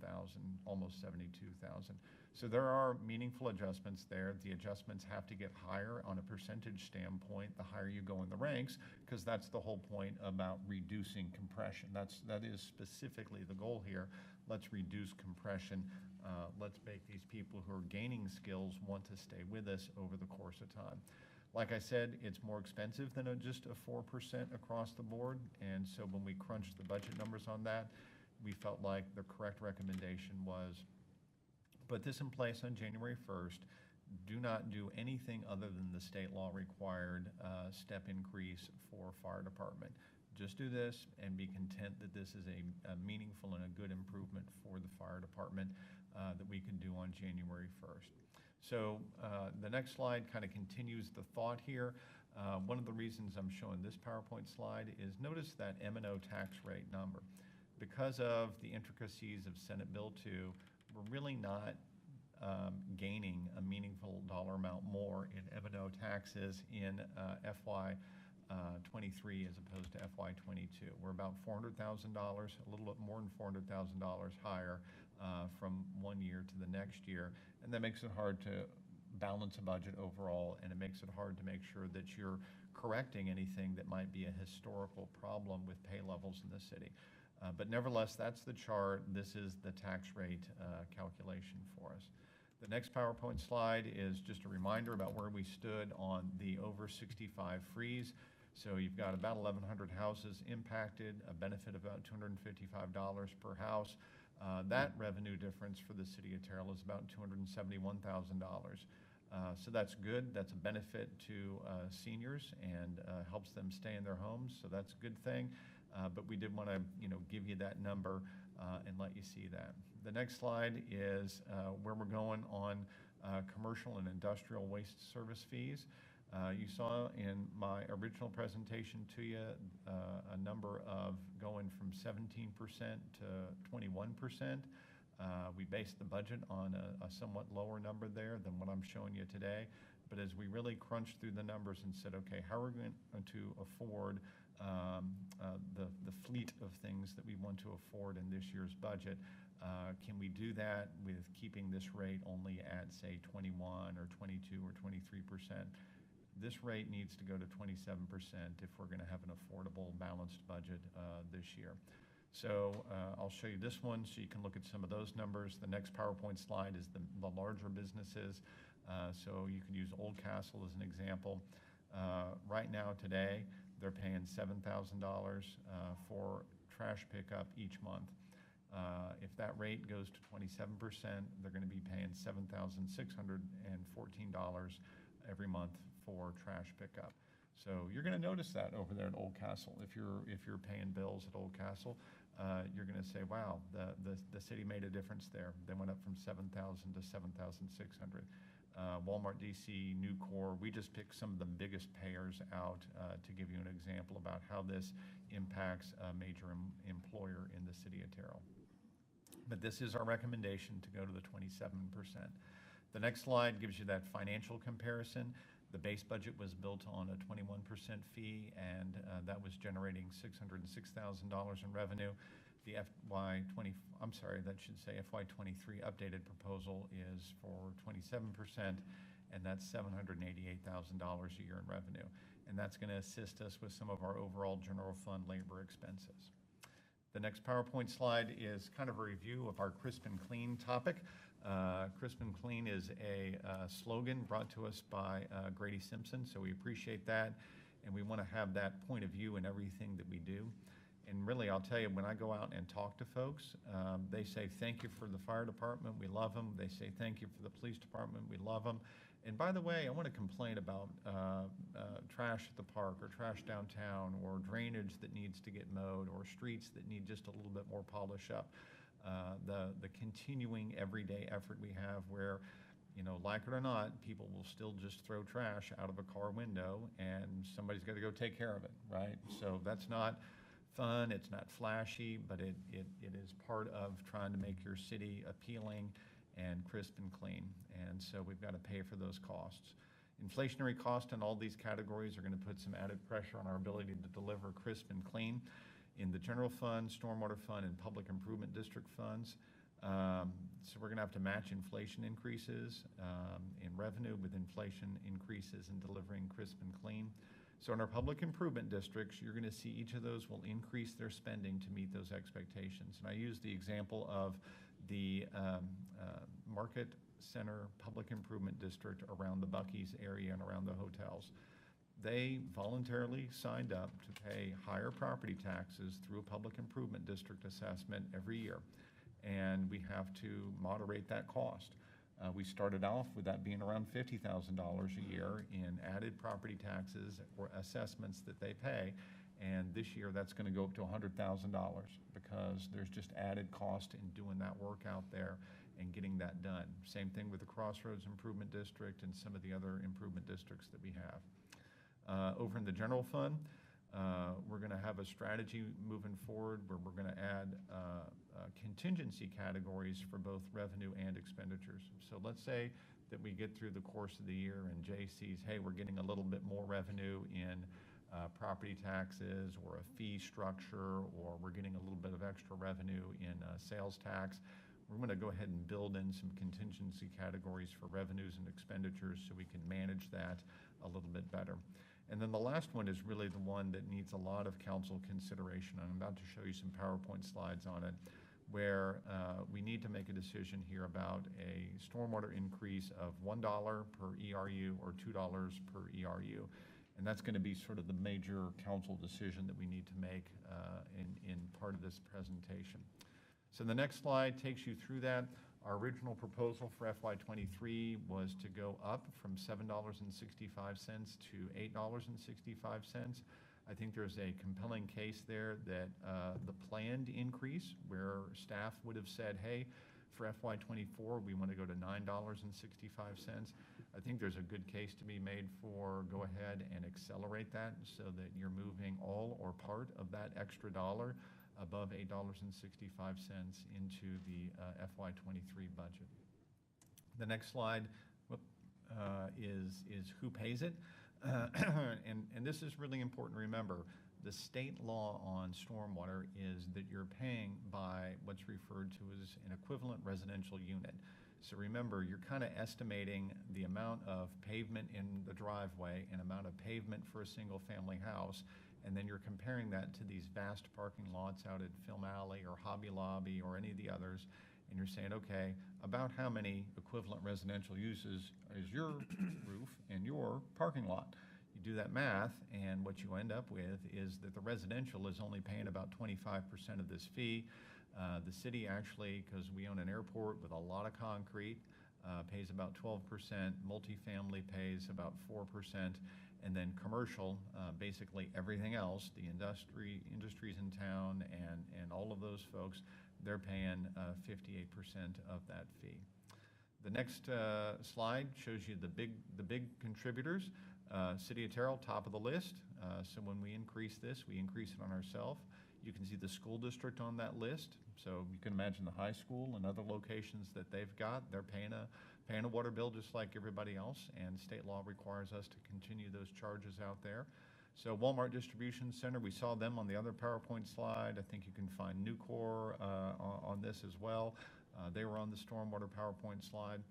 [SPEAKER 3] almost 72,000. So there are meaningful adjustments there. The adjustments have to get higher on a percentage standpoint the higher you go in the ranks, because that's the whole point about reducing compression. That is specifically the goal here. Let's reduce compression. Let's make these people who are gaining skills want to stay with us over the course of time. Like I said, it's more expensive than just a 4% across the board, and so when we crunched the budget numbers on that, we felt like the correct recommendation was put this in place on January 1st. Do not do anything other than the state law required step increase for fire department. Just do this and be content that this is a meaningful and a good improvement for the fire department that we can do on January 1st. So the next slide kind of continues the thought here. One of the reasons I'm showing this PowerPoint slide is notice that M&O tax rate number. Because of the intricacies of Senate Bill 2, we're really not gaining a meaningful dollar amount more in M&O taxes in FY '23 as opposed to FY '22. We're about $400,000, a little bit more than $400,000 higher from one year to the next year, and that makes it hard to balance a budget overall, and it makes it hard to make sure that you're correcting anything that might be a historical problem with pay levels in the city. But nevertheless, that's the chart. This is the tax rate calculation for us. The next PowerPoint slide is just a reminder about where we stood on the over 65 freeze. So you've got about 1,100 houses impacted, a benefit of about $255 per house. That revenue difference for the city of Terrell is about $271,000. So that's good. That's a benefit to seniors and helps them stay in their homes. So that's a good thing. But we did want to, give you that number and let you see that. The next slide is where we're going on commercial and industrial waste service fees. You saw in my original presentation to you a number of going from 17% to 21%. We based the budget on a somewhat lower number there than what I'm showing you today. But as we really crunched through the numbers and said, okay, how are we going to afford the fleet of things that we want to afford in this year's budget? Can we do that with keeping this rate only at, say, 21 or 22 or 23%? This rate needs to go to 27% if we're going to have an affordable, balanced budget this year. So I'll show you this one so you can look at some of those numbers. The next PowerPoint slide is the larger businesses. So you could use Old Castle as an example. Right now, today, they're paying $7,000 for trash pickup each month. If that rate goes to 27%, they're going to be paying $7,614 every month for trash pickup. So you're going to notice that over there at Old Castle. If you're paying bills at Old Castle, you're going to say, wow, the city made a difference there. They went up from 7,000 to 7,600. Walmart DC, Nucor, we just picked some of the biggest payers out to give you an example about how this impacts a major employer in the city of Terrell. But this is our recommendation to go to the 27%. The next slide gives you that financial comparison. The base budget was built on a 21% fee, and that was generating $606,000 in revenue. The FY23 updated proposal is for 27%, and that's $788,000 a year in revenue. And that's going to assist us with some of our overall general fund labor expenses. The next PowerPoint slide is kind of a review of our crisp and clean topic. Crisp and clean is a slogan brought to us by Grady Simpson, so we appreciate that, and we want to have that point of view in everything that we do. And really, I'll tell you, when I go out and talk to folks, they say thank you for the fire department, we love them. They say thank you for the police department, we love them. And by the way, I want to complain about trash at the park or trash downtown or drainage that needs to get mowed or streets that need just a little bit more polish up. The continuing everyday effort we have where, like it or not, people will still just throw trash out of a car window and somebody's got to go take care of it, right? So that's not fun, it's not flashy, but it is part of trying to make your city appealing and crisp and clean. And so we've got to pay for those costs. Inflationary costs in all these categories are going to put some added pressure on our ability to deliver crisp and clean. In the general fund, stormwater fund, and public improvement district funds. So we're going to have to match inflation increases in revenue with inflation increases in delivering crisp and clean. So in our public improvement districts, you're going to see each of those will increase their spending to meet those expectations. And I use the example of the Market Center Public Improvement District around the Buc-ee's area and around the hotels. They voluntarily signed up to pay higher property taxes through a public improvement district assessment every year. And we have to moderate that cost. We started off with that being around $50,000 a year in added property taxes or assessments that they pay. And this year that's going to go up to $100,000 because there's just added cost in doing that work out there and getting that done. Same thing with the Crossroads Improvement District and some of the other improvement districts that we have. Over in the general fund, we're going to have a strategy moving forward where we're going to add contingency categories for both revenue and expenditures. So let's say that we get through the course of the year and Jay sees, hey, we're getting a little bit more revenue in property taxes or a fee structure, or we're getting a little bit of extra revenue in sales tax. We're going to go ahead and build in some contingency categories for revenues and expenditures so we can manage that a little bit better. And then the last one is really the one that needs a lot of council consideration. I'm about to show you some PowerPoint slides on it, where we need to make a decision here about a stormwater increase of $1 per ERU or $2 per ERU. And that's going to be sort of the major council decision that we need to make in part of this presentation. So the next slide takes you through that. Our original proposal for FY23 was to go up from $7.65 to $8.65. I think there's a compelling case there that the planned increase, where staff would have said, hey, for FY24, we want to go to $9.65. I think there's a good case to be made for go ahead and accelerate that so that you're moving all or part of that extra dollar above $8.65 into the FY23 budget. The next slide is who pays it. And this is really important to remember. The state law on stormwater is that you're paying by what's referred to as an equivalent residential unit. So remember, you're kind of estimating the amount of pavement in the driveway and amount of pavement for a single family house, and then you're comparing that to these vast parking lots out at Film Alley or Hobby Lobby or any of the others, and you're saying, okay, about how many equivalent residential uses is your roof and your parking lot? You do that math, and what you end up with is that the residential is only paying about 25% of this fee. The city actually, because we own an airport with a lot of concrete, pays about 12%. Multifamily pays about 4%. And then commercial, basically everything else, the industries in town and all of those folks, they're paying 58% of that fee. The next slide shows you the big contributors. City of Terrell, top of the list. So when we increase this, we increase it on ourselves. You can see the school district on that list. So you can imagine the high school and other locations that they've got. They're paying a water bill just like everybody else, and state law requires us to continue those charges out there. So Walmart Distribution Center, we saw them on the other PowerPoint slide. I think you can find Nucor on this as well. They were on the stormwater PowerPoint slide.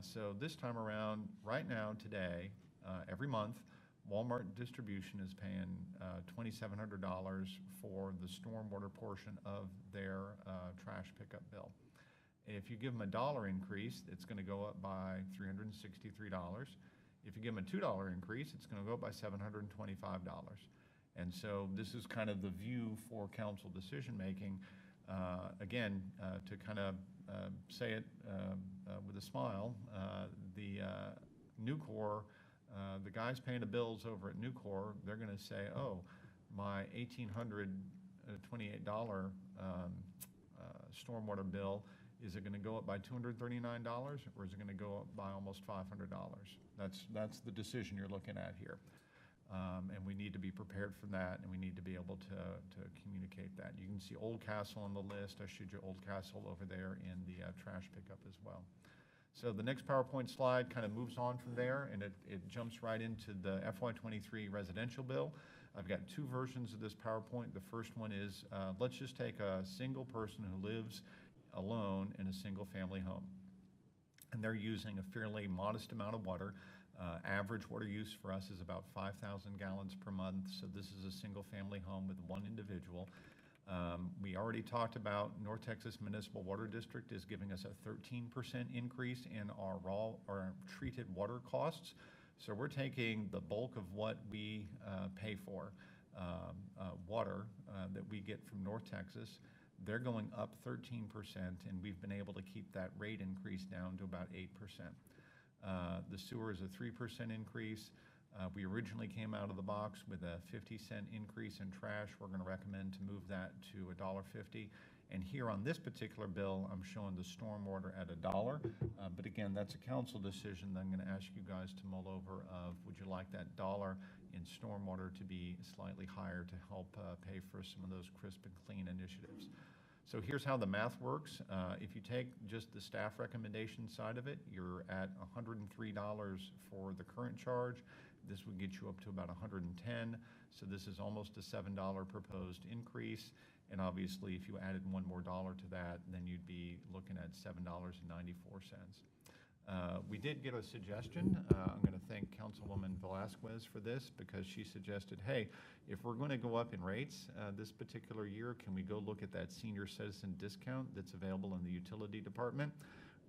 [SPEAKER 3] So this time around, right now, today, every month, Walmart Distribution is paying $2,700 for the stormwater portion of their trash pickup bill. If you give them a $1 increase, it's going to go up by $363. If you give them a $2 increase, it's going to go up by $725. And so this is kind of the view for council decision making. Again, to kind of say it with a smile, the Nucor, the guys paying the bills over at Nucor, they're going to say, oh, my $1,828 stormwater bill, is it going to go up by $239, or is it going to go up by almost $500? That's the decision you're looking at here. And we need to be prepared for that, and we need to be able to communicate that. You can see Old Castle on the list. I showed you Old Castle over there in the trash pickup as well. So the next PowerPoint slide kind of moves on from there, and it jumps right into the FY23 residential bill. I've got two versions of this PowerPoint. The first one is, let's just take a single person who lives alone in a single family home. And they're using a fairly modest amount of water. Average water use for us is about 5,000 gallons per month. So this is a single family home with one individual. We already talked about North Texas Municipal Water District is giving us a 13% increase in our treated water costs. So we're taking the bulk of what we pay for water that we get from North Texas. They're going up 13%, and we've been able to keep that rate increase down to about 8%. The sewer is a 3% increase. We originally came out of the box with a 50-cent increase in trash. We're going to recommend to move that to $1.50. And here on this particular bill, I'm showing the stormwater at $1. But again, that's a council decision that I'm going to ask you guys to mull over of, would you like that $1 in stormwater to be slightly higher to help pay for some of those crisp and clean initiatives? So here's how the math works. If you take just the staff recommendation side of it, you're at $103 for the current charge. This would get you up to about 110. So this is almost a $7 proposed increase. And obviously, if you added one more dollar to that, then you'd be looking at $7.94. We did get a suggestion. I'm going to thank Councilwoman Velasquez for this, because she suggested, hey, if we're going to go up in rates this particular year, can we go look at that senior citizen discount that's available in the utility department?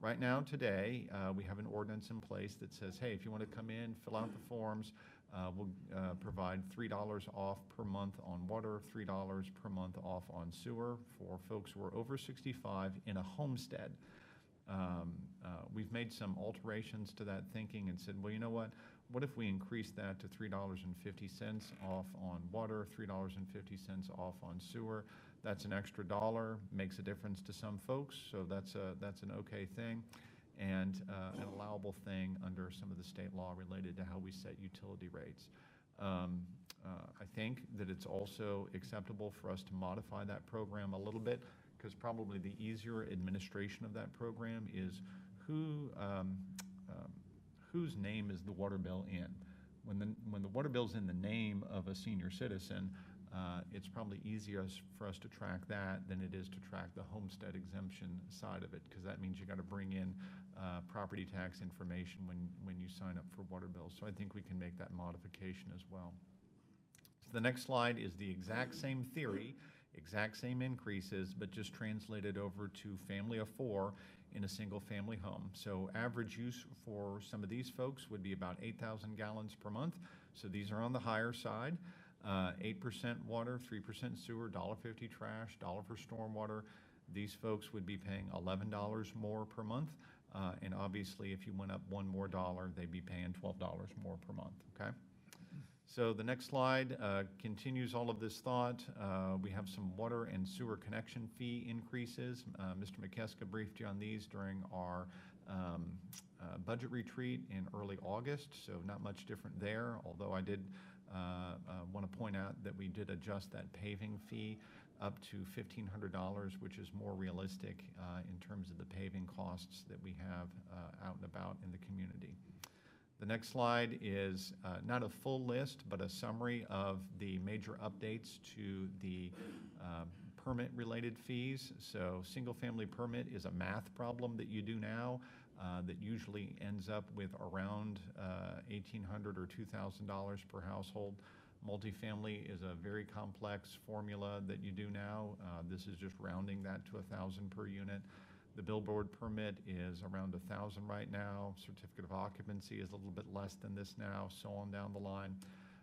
[SPEAKER 3] Right now, today, we have an ordinance in place that says, hey, if you want to come in, fill out the forms, we'll provide $3 off per month on water, $3 per month off on sewer for folks who are over 65 in a homestead. We've made some alterations to that thinking and said, well, you know what if we increase that to $3.50 off on water, $3.50 off on sewer? That's an extra dollar, makes a difference to some folks, so that's an okay thing, and an allowable thing under some of the state law related to how we set utility rates. I think that it's also acceptable for us to modify that program a little bit, because probably the easier administration of that program is whose name is the water bill in. When the water bill's in the name of a senior citizen, it's probably easier for us to track that than it is to track the homestead exemption side of it, because that means you got to bring in property tax information when you sign up for water bills. So I think we can make that modification as well. So the next slide is the exact same theory, exact same increases, but just translated over to family of 4 in a single family home. So average use for some of these folks would be about 8,000 gallons per month. So these are on the higher side. 8% water, 3% sewer, $1.50 trash, $1 for stormwater. These folks would be paying $11 more per month. And obviously, if you went up one more dollar, they'd be paying $12 more per month, okay? So the next slide continues all of this thought. We have some water and sewer connection fee increases. Mr. McKeska briefed you on these during our budget retreat in early August, so not much different there, although I did want to point out that we did adjust that paving fee up to $1,500, which is more realistic in terms of the paving costs that we have out and about in the community. The next slide is not a full list, but a summary of the major updates to the permit-related fees. So single-family permit is a math problem that you do now that usually ends up with around $1,800 or $2,000 per household. Multifamily is a very complex formula that you do now. This is just rounding that to $1,000 per unit. The billboard permit is around $1,000 right now. Certificate of occupancy is a little bit less than this now, so on down the line.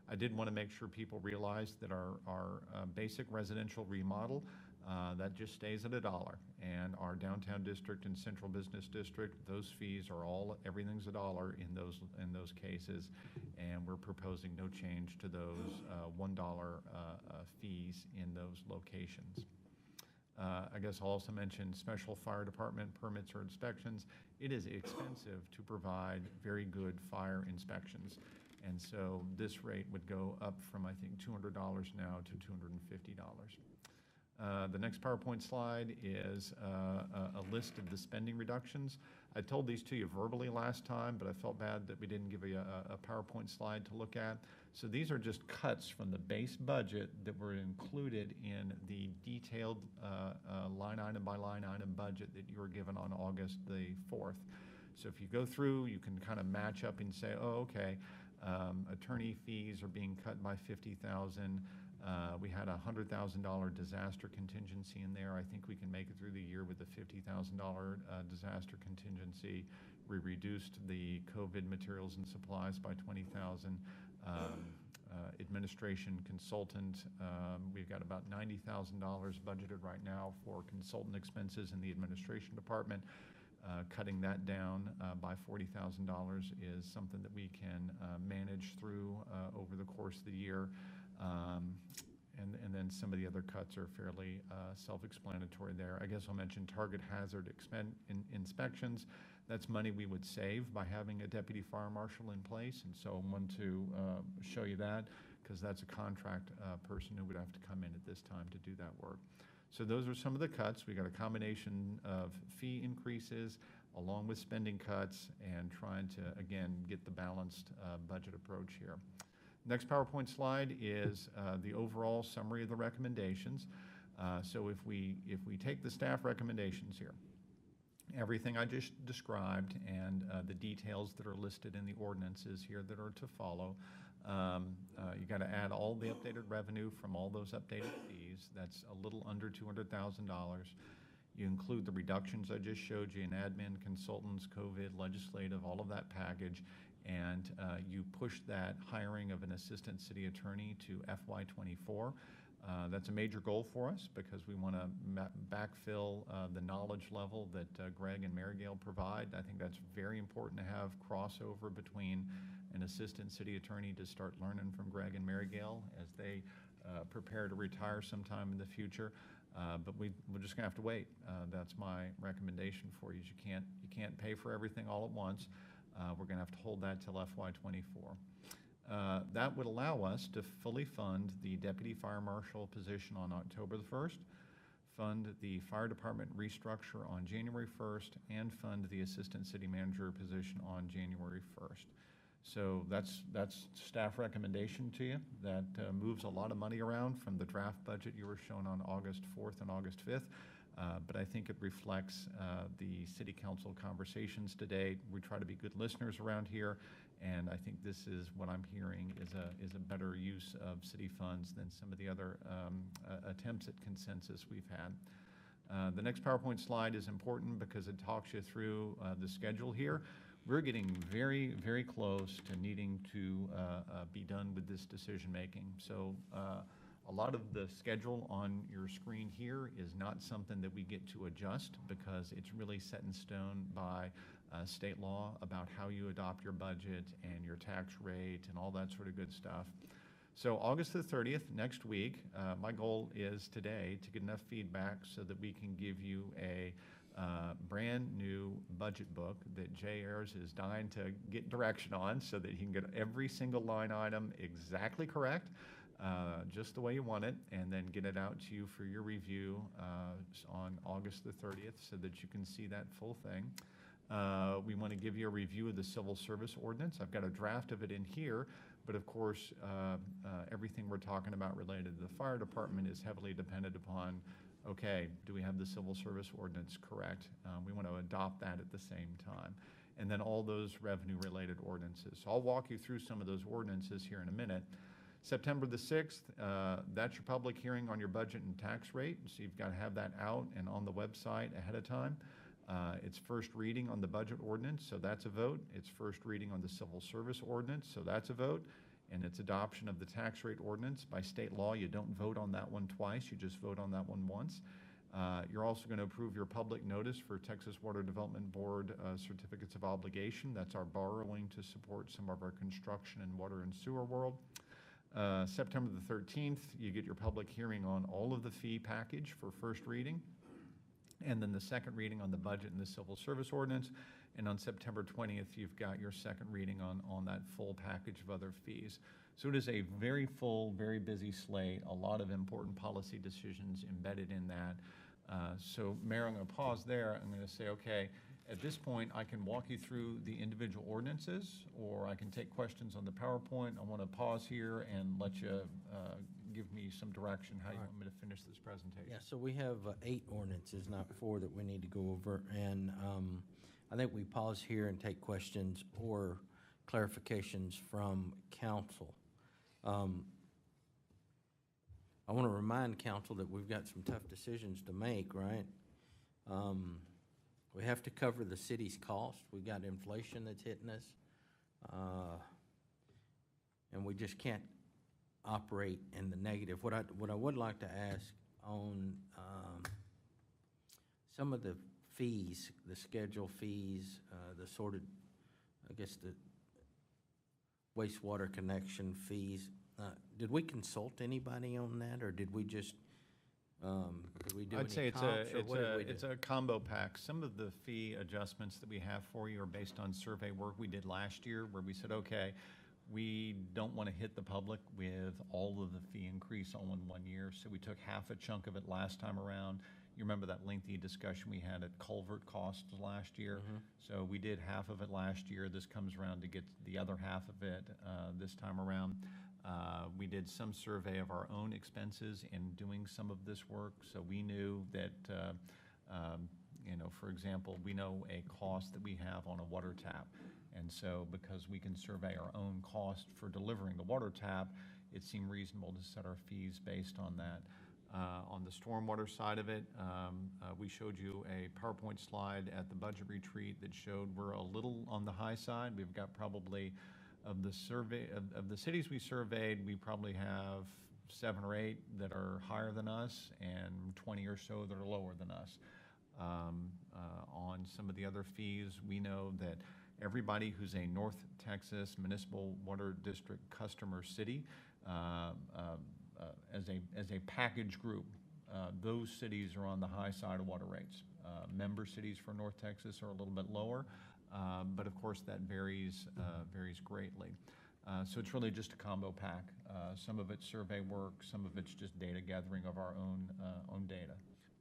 [SPEAKER 3] I did want to make sure people realize that our basic residential remodel, that just stays at $1. And our downtown district and central business district, those fees are everything's $1 in those cases. And we're proposing no change to those $1 fees in those locations. I guess I'll also mention special fire department permits or inspections. It is expensive to provide very good fire inspections. And so this rate would go up from, I think, $200 now to $250. The next PowerPoint slide is a list of the spending reductions. I told these to you verbally last time, but I felt bad that we didn't give you a PowerPoint slide to look at. So these are just cuts from the base budget that were included in the detailed line item by line item budget that you were given on August the 4th. So if you go through, you can kind of match up and say, oh, okay, attorney fees are being cut by $50,000. We had a $100,000 disaster contingency in there. I think we can make it through the year with a $50,000 disaster contingency. We reduced the COVID materials and supplies by $20,000. Administration consultant, we've got about $90,000 budgeted right now for consultant expenses in the administration department. Cutting that down by $40,000 is something that we can manage through over the course of the year. And then some of the other cuts are fairly self-explanatory there. I guess I'll mention target hazard inspections. That's money we would save by having a deputy fire marshal in place. And so I want to show you that, because that's a contract person who would have to come in at this time to do that work. So those are some of the cuts. We got a combination of fee increases along with spending cuts and trying to, again, get the balanced budget approach here. Next PowerPoint slide is the overall summary of the recommendations. So if we take the staff recommendations here, everything I just described and the details that are listed in the ordinances here that are to follow, you got to add all the updated revenue from all those updated fees. That's a little under $200,000. You include the reductions I just showed you in admin, consultants, COVID, legislative, all of that package, and you push that hiring of an assistant city attorney to FY24. That's a major goal for us because we want to backfill the knowledge level that Greg and Marygale provide. I think that's very important to have crossover between an assistant city attorney to start learning from Greg and Marygale as they prepare to retire sometime in the future. But we're just gonna have to wait. That's my recommendation for you. You can't pay for everything all at once. We're gonna have to hold that till FY24. That would allow us to fully fund the deputy fire marshal position on October the 1st, fund the fire department restructure on January 1st, and fund the assistant city manager position on January 1st. So that's staff recommendation to you. That moves a lot of money around from the draft budget you were shown on August 4th and August 5th. But I think it reflects the city council conversations today. We try to be good listeners around here, and I think this is what I'm hearing is a better use of city funds than some of the other attempts at consensus we've had. The next PowerPoint slide is important because it talks you through the schedule here. We're getting very, very close to needing to be done with this decision making. So a lot of the schedule on your screen here is not something that we get to adjust because it's really set in stone by state law about how you adopt your budget and your tax rate and all that sort of good stuff. So August the 30th, next week, my goal is today to get enough feedback so that we can give you a brand new budget book that Jay Ayers is dying to get direction on so that he can get every single line item exactly correct, just the way you want it, and then get it out to you for your review on August the 30th so that you can see that full thing. We want to give you a review of the civil service ordinance. I've got a draft of it in here, but of course, everything we're talking about related to the fire department is heavily dependent upon, okay, do we have the civil service ordinance correct? We want to adopt that at the same time. And then all those revenue-related ordinances. So I'll walk you through some of those ordinances here in a minute. September the 6th, that's your public hearing on your budget and tax rate. So you've got to have that out and on the website ahead of time. It's first reading on the budget ordinance, so that's a vote. It's first reading on the civil service ordinance, so that's a vote. And it's adoption of the tax rate ordinance. By state law, you don't vote on that one twice, you just vote on that one once. You're also going to approve your public notice for Texas Water Development Board certificates of obligation. That's our borrowing to support some of our construction in water and sewer world. September the 13th, you get your public hearing on all of the fee package for first reading. And then the second reading on the budget and the civil service ordinance. And on September 20th, you've got your second reading on that full package of other fees. So it is a very full, very busy slate, a lot of important policy decisions embedded in that. So Mayor, I'm going to pause there. I'm going to say, okay, at this point, I can walk you through the individual ordinances, or I can take questions on the PowerPoint. I want to pause here and let you give me some direction how you want me to finish this presentation.
[SPEAKER 1] Yeah, so we have 8 ordinances, not 4, that we need to go over. And I think we pause here and take questions or clarifications from council. I want to remind council that we've got some tough decisions to make, right? We have to cover the city's cost. We've got inflation that's hitting us. And we just can't operate in the negative. What I would like to ask on some of the fees, the schedule fees, the sorted, I guess the wastewater connection fees, did we consult anybody on that, or did we just, did we do any
[SPEAKER 3] I'd say
[SPEAKER 1] comps, or what did we do?
[SPEAKER 3] it's a combo pack. Some of the fee adjustments that we have for you are based on survey work we did last year where we said, okay, We don't want to hit the public with all of the fee increase all in one year, so we took half a chunk of it last time around. You remember that lengthy discussion we had at culvert costs last year? So we did half of it last year. This comes around to get the other half of it this time around. We did some survey of our own expenses in doing some of this work, so we knew that, for example, we know a cost that we have on a water tap. And so because we can survey our own cost for delivering the water tap, it seemed reasonable to set our fees based on that. On the stormwater side of it, we showed you a PowerPoint slide at the budget retreat that showed we're a little on the high side. We've got probably, of the survey, of the cities we surveyed, we probably have 7 or 8 that are higher than us and 20 or so that are lower than us. On some of the other fees, we know that everybody who's a North Texas Municipal Water District customer city, as a package group, those cities are on the high side of water rates. Member cities for North Texas are a little bit lower, but of course that varies greatly. So it's really just a combo pack. Some of it's survey work, some of it's just data gathering of our own data.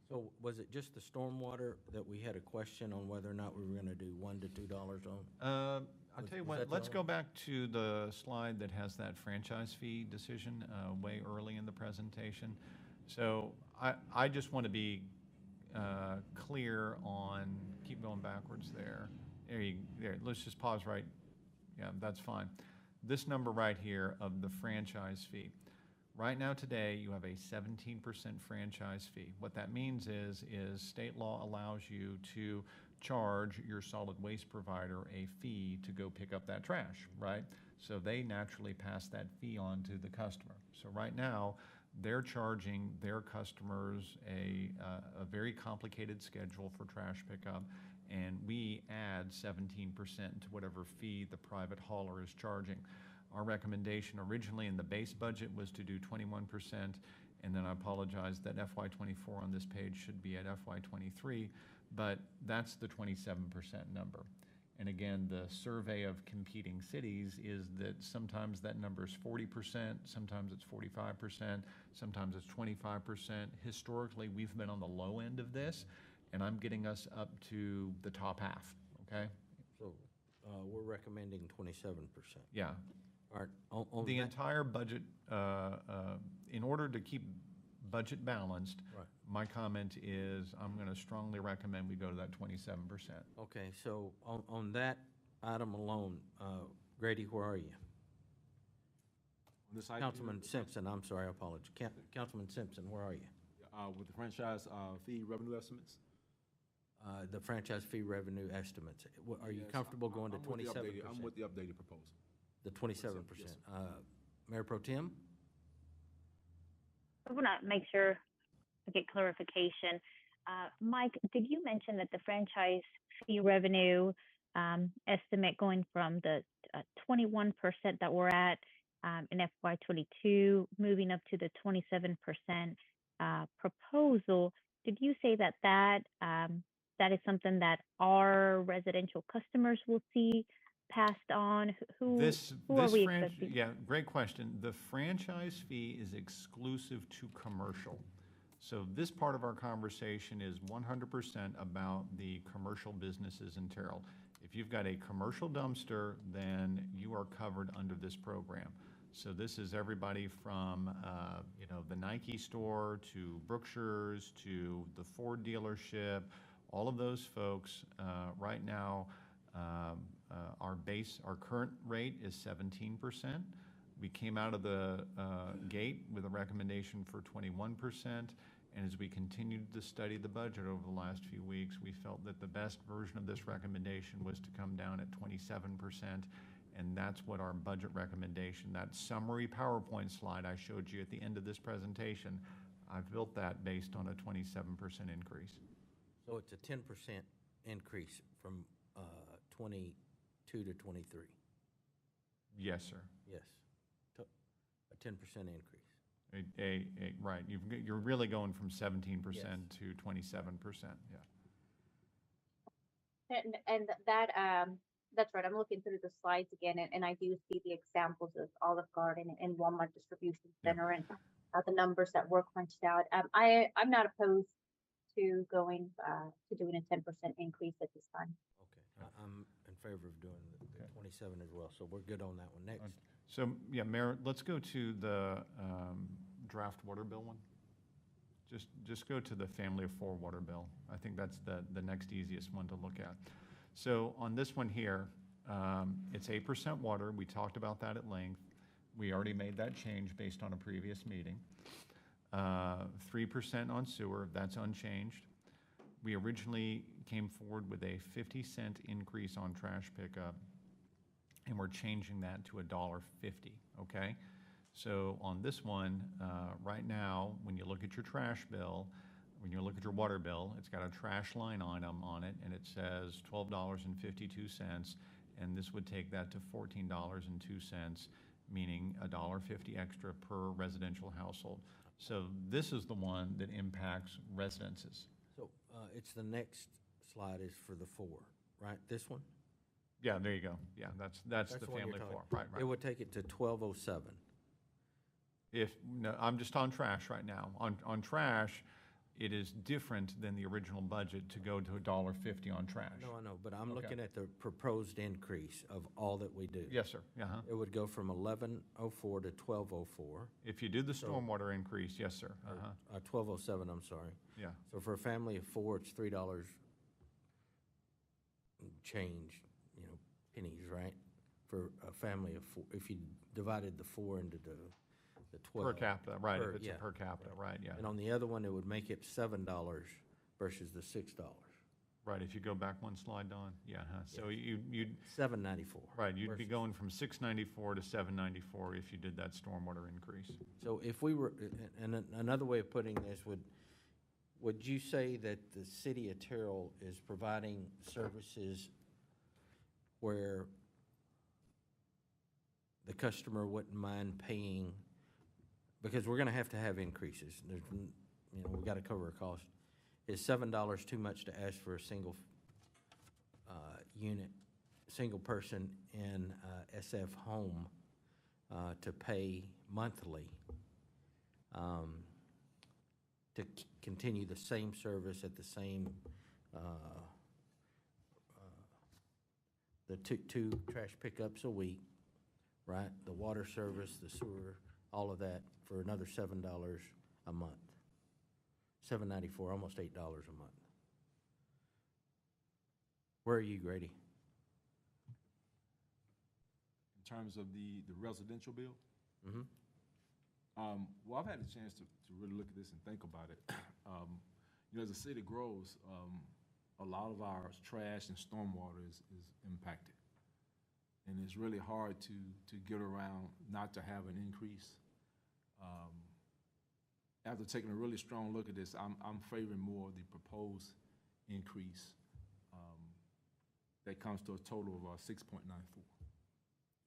[SPEAKER 1] So was it just the stormwater that we had a question on whether or not we were going to do $1 to $2 on?
[SPEAKER 3] I'll tell you
[SPEAKER 1] Was
[SPEAKER 3] what,
[SPEAKER 1] that the
[SPEAKER 3] let's
[SPEAKER 1] only-
[SPEAKER 3] go back to the slide that has that franchise fee decision way early in the presentation. So I just want to be clear on, keep going backwards there. There, let's just pause right. Yeah, that's fine. This number right here of the franchise fee. Right now today, you have a 17% franchise fee. What that means is state law allows you to charge your solid waste provider a fee to go pick up that trash, right? So they naturally pass that fee on to the customer. So right now, they're charging their customers a very complicated schedule for trash pickup, and we add 17% to whatever fee the private hauler is charging. Our recommendation originally in the base budget was to do 21%, and then I apologize that FY24 on this page should be at FY23, but that's the 27% number. And again, the survey of competing cities is that sometimes that number is 40%, sometimes it's 45%, sometimes it's 25%. Historically, we've been on the low end of this, and I'm getting us up to the top half, okay?
[SPEAKER 1] So we're recommending 27%.
[SPEAKER 3] Yeah.
[SPEAKER 1] All right, on
[SPEAKER 3] The
[SPEAKER 1] that-
[SPEAKER 3] entire budget, in order to keep budget balanced,
[SPEAKER 1] Right.
[SPEAKER 3] my comment is I'm going to strongly recommend we go to that 27%.
[SPEAKER 1] Okay, so on that item alone, Grady, where are you?
[SPEAKER 4] On this item here,
[SPEAKER 1] Councilman Simpson, I'm sorry, I apologize. Councilman Simpson, where are you?
[SPEAKER 4] with the franchise fee revenue estimates.
[SPEAKER 1] The franchise fee revenue estimates. Are you
[SPEAKER 4] Yes,
[SPEAKER 1] comfortable going to
[SPEAKER 4] I'm with the
[SPEAKER 1] 27%?
[SPEAKER 4] I'm with the updated proposal.
[SPEAKER 1] The 27%.
[SPEAKER 4] Yes,
[SPEAKER 1] Mayor Pro Tem?
[SPEAKER 5] I want to make sure I get clarification. Mike, did you mention that the franchise fee revenue estimate going from the 21% that we're at in FY22, moving up to the 27% proposal, did you say that that is something that our residential customers will see passed on? Who are we expecting?
[SPEAKER 3] Yeah, great question. The franchise fee is exclusive to commercial. So this part of our conversation is 100% about the commercial businesses in Terrell. If you've got a commercial dumpster, then you are covered under this program. So this is everybody from, the Nike store to Brookshire's to the Ford dealership, all of those folks. Right now, our current rate is 17%. We came out of the gate with a recommendation for 21%, and as we continued to study the budget over the last few weeks, we felt that the best version of this recommendation was to come down at 27%, and that's what our budget recommendation, that summary PowerPoint slide I showed you at the end of this presentation, I've built that based on a 27% increase.
[SPEAKER 1] So it's a 10% increase from 22 to 23?
[SPEAKER 3] Yes, sir.
[SPEAKER 1] Yes. A 10% increase.
[SPEAKER 3] Right, you're really going from 17%
[SPEAKER 1] Yes.
[SPEAKER 3] to 27%, yeah.
[SPEAKER 5] And that
[SPEAKER 8] That's right. I'm looking through the slides again, and I do see the examples of Olive Garden and Walmart Distribution
[SPEAKER 3] Yep.
[SPEAKER 8] Center and the numbers that were crunched out. I'm not opposed to going to doing a 10% increase at this time.
[SPEAKER 1] Okay, I'm in favor of doing the 27 as well, so we're good on that one. Next.
[SPEAKER 3] So, yeah, Mayor, let's go to the draft water bill one. Just go to the family of four water bill. I think that's the next easiest one to look at. So on this one here, it's 8% water. We talked about that at length. We already made that change based on a previous meeting. 3% on sewer, that's unchanged. We originally came forward with a 50-cent increase on trash pickup, and we're changing that to $1.50, okay? So on this one, right now, when you look at your trash bill, when you look at your water bill, it's got a trash line item on it, and it says $12.52, and this would take that to $14.02, meaning $1.50 extra per residential household. So this is the one that impacts residences.
[SPEAKER 1] So it's the next slide is for the four, right? This one?
[SPEAKER 3] Yeah, there you go. Yeah, that's the
[SPEAKER 1] one you're
[SPEAKER 3] family
[SPEAKER 1] talking-
[SPEAKER 3] four. Right,
[SPEAKER 1] It
[SPEAKER 3] right.
[SPEAKER 1] would take it to 1207.
[SPEAKER 3] No, I'm just on trash right now. On trash, it is different than the original budget to go to $1.50 on trash.
[SPEAKER 1] No, I know, but I'm
[SPEAKER 3] Okay.
[SPEAKER 1] looking at the proposed increase of all that we do.
[SPEAKER 3] Yes, sir. Uh-huh.
[SPEAKER 1] It would go from 1104 to 1204,
[SPEAKER 3] If you do the stormwater increase, yes, sir. Uh-huh.
[SPEAKER 1] 1207, I'm sorry.
[SPEAKER 3] Yeah.
[SPEAKER 1] So for a family of four, it's $3 change, pennies, right? For a family of four, if you divided the four into the 12.
[SPEAKER 3] Per capita, right,
[SPEAKER 1] Per-
[SPEAKER 3] if it's a
[SPEAKER 1] yeah,
[SPEAKER 3] per capita, right, yeah.
[SPEAKER 1] And on the other one, it would make it $7 versus the $6.
[SPEAKER 3] Right, if you go back one slide, Don, yeah, huh. So you'd,
[SPEAKER 1] $7.94.
[SPEAKER 3] right, you'd be
[SPEAKER 1] versus-
[SPEAKER 3] going from $6.94 to $7.94 if you did that stormwater increase.
[SPEAKER 1] So if we were, and another way of putting this would you say that the city of Terrell is providing services where the customer wouldn't mind paying, because we're gonna have to have increases, there's, we gotta cover our costs. Is $7 too much to ask for a single, unit, single person in, SF home, to pay monthly, to continue the same service at the same, the two trash pickups a week, right? The water service, the sewer, all of that for another $7 a month. $7.94, almost $8 a month. Where are you, Grady?
[SPEAKER 4] In terms of the residential bill,
[SPEAKER 1] Mm-hmm.
[SPEAKER 4] well, I've had a chance to really look at this and think about it. As the city grows, a lot of our trash and stormwater is impacted. And it's really hard to get around not to have an increase. After taking a really strong look at this, I'm favoring more of the proposed increase that comes to a total of 6.94.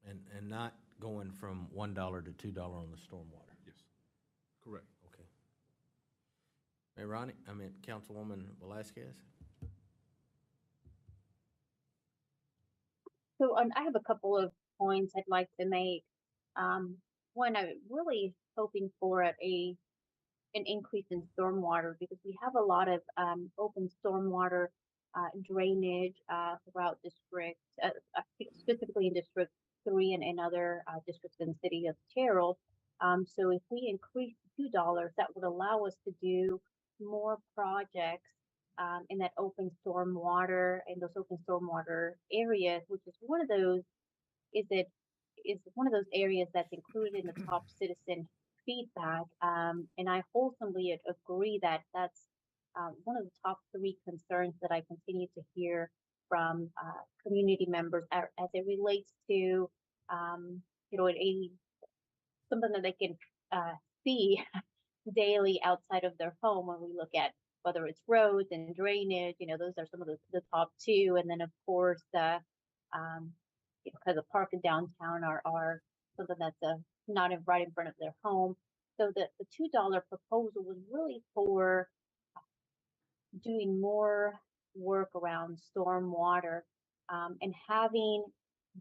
[SPEAKER 1] And not going from $1 to $2 on the stormwater.
[SPEAKER 4] Yes, correct.
[SPEAKER 1] Okay. Hey, Ronnie, Councilwoman Velasquez?
[SPEAKER 8] So I have a couple of points I'd like to make. One, I'm really hoping for an increase in stormwater because we have a lot of open stormwater drainage throughout districts, specifically in District 3 and in other districts in the city of Terrell. So if we increase $2, that would allow us to do more projects in that open stormwater, in those open stormwater areas, which is one of those, is one of those areas that's included in the top citizen feedback. And I wholesomely agree that that's one of the top three concerns that I continue to hear from community members as it relates to, something that they can see daily outside of their home when we look at whether it's roads and drainage, those are some of the top two. And then of course, because the park and downtown are something that's not right in front of their home. So the $2 proposal was really for doing more work around stormwater. And having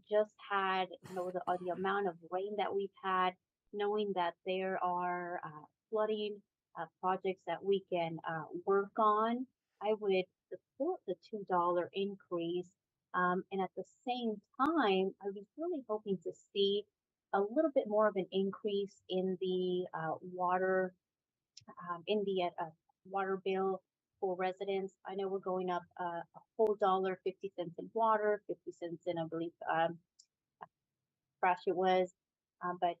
[SPEAKER 8] just had, the amount of rain that we've had, knowing that there are flooding projects that we can work on, I would support the $2 increase. And at the same time, I was really hoping to see a little bit more of an increase in the water bill for residents. I know we're going up a whole dollar, 50 cents in water, 50 cents in, I believe, trash it was. But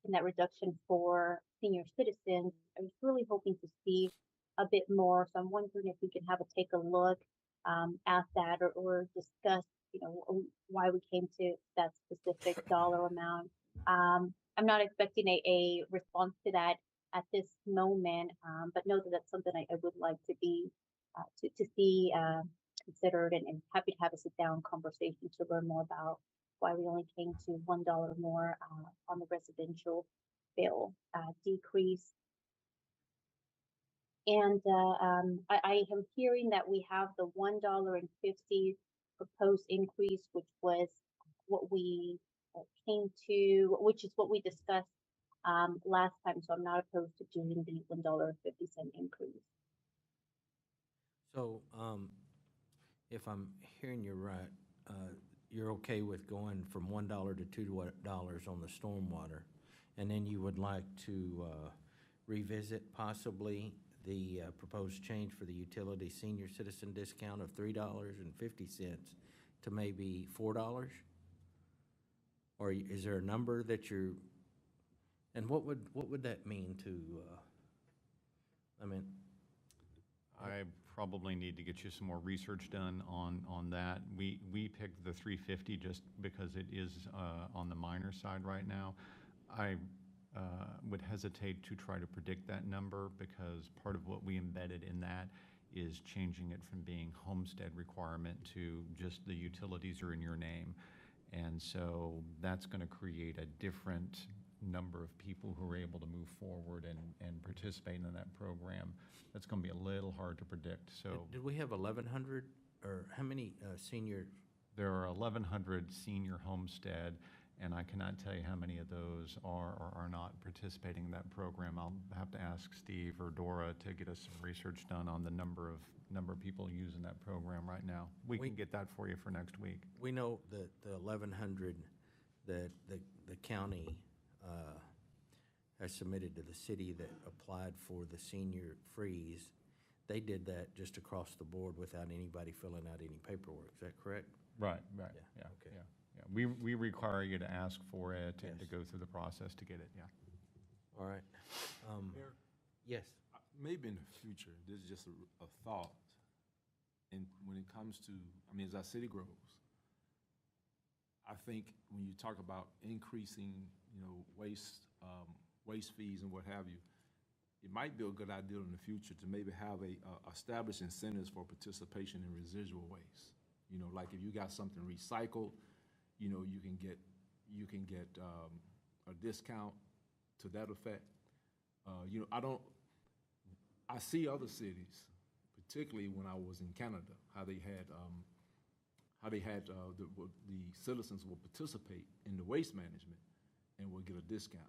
[SPEAKER 8] in that reduction for senior citizens, I was really hoping to see a bit more. So I'm wondering if we can take a look at that, or discuss, why we came to that specific dollar amount. I'm not expecting a response to that at this moment, but know that that's something I would like to be to see considered, and happy to have a sit down conversation to learn more about why we only came to $1 more on the residential bill decrease. And I am hearing that we have the $1.50 proposed increase, which was what we which is what we discussed last time. So I'm not opposed to doing the $1.50 increase.
[SPEAKER 1] So, if I'm hearing you right, you're okay with going from $1 to $2 on the stormwater, and then you would like to revisit possibly the proposed change for the utility senior citizen discount of $3.50 to maybe $4? Or is there a number that you're, and what would that mean to, I mean,
[SPEAKER 3] I probably need to get you some more research done on that. We picked the 350 just because it is on the minor side right now. I would hesitate to try to predict that number, because part of what we embedded in that is changing it from being homestead requirement to just the utilities are in your name. And so that's going to create a different number of people who are able to move forward and participate in that program. That's going to be a little hard to predict. So
[SPEAKER 1] did we have 1,100, or how many senior?
[SPEAKER 3] There are 1,100 senior homestead, and I cannot tell you how many of those are or are not participating in that program. I'll have to ask Steve or Dora to get us some research done on the number of people using that program right now. We can get that for you for next week.
[SPEAKER 1] We know that the 1,100 that the county has submitted to the city that applied for the senior freeze, they did that just across the board without anybody filling out any paperwork. Is that correct?
[SPEAKER 3] Right.
[SPEAKER 1] Yeah,
[SPEAKER 3] Yeah.
[SPEAKER 1] okay.
[SPEAKER 3] Yeah. We require you to ask for it and to
[SPEAKER 1] Yes.
[SPEAKER 3] go through the process to get it. Yeah.
[SPEAKER 1] All right.
[SPEAKER 4] Mayor?
[SPEAKER 1] Yes.
[SPEAKER 4] Maybe in the future, this is just a thought, and when it comes to, as our city grows, I think when you talk about increasing, waste fees and what have you, it might be a good idea in the future to maybe have establish incentives for participation in residual waste. Like if you got something recycled, you can get a discount to that effect. I see other cities, particularly when I was in Canada, how they had the citizens will participate in the waste management and will get a discount.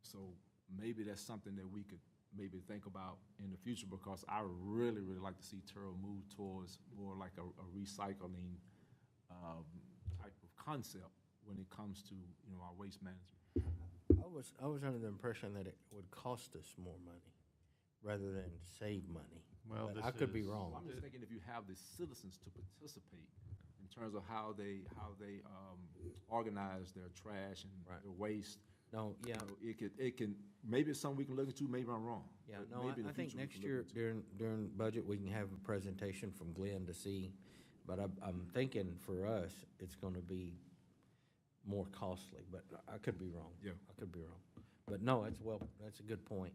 [SPEAKER 4] So maybe that's something that we could maybe think about in the future, because I really, really like to see Terrell move towards more like a recycling type of concept when it comes to our waste management.
[SPEAKER 1] I was under the impression that it would cost us more money rather than save money.
[SPEAKER 3] Well,
[SPEAKER 1] But I could be wrong.
[SPEAKER 4] I'm just thinking if you have the citizens to participate in terms of how they organize their trash and
[SPEAKER 1] Right.
[SPEAKER 4] their waste.
[SPEAKER 1] No, yeah,
[SPEAKER 4] It can, maybe it's something we can look into, maybe I'm wrong.
[SPEAKER 1] yeah,
[SPEAKER 4] but
[SPEAKER 1] no,
[SPEAKER 4] maybe in
[SPEAKER 1] I
[SPEAKER 4] the
[SPEAKER 1] think
[SPEAKER 4] future we
[SPEAKER 1] next
[SPEAKER 4] can look
[SPEAKER 1] year
[SPEAKER 4] into it.
[SPEAKER 1] during budget, we can have a presentation from Glenn to see. But I'm thinking for us, it's gonna be more costly, but I could be wrong.
[SPEAKER 4] Yeah.
[SPEAKER 1] I could be wrong. But no, that's a good point.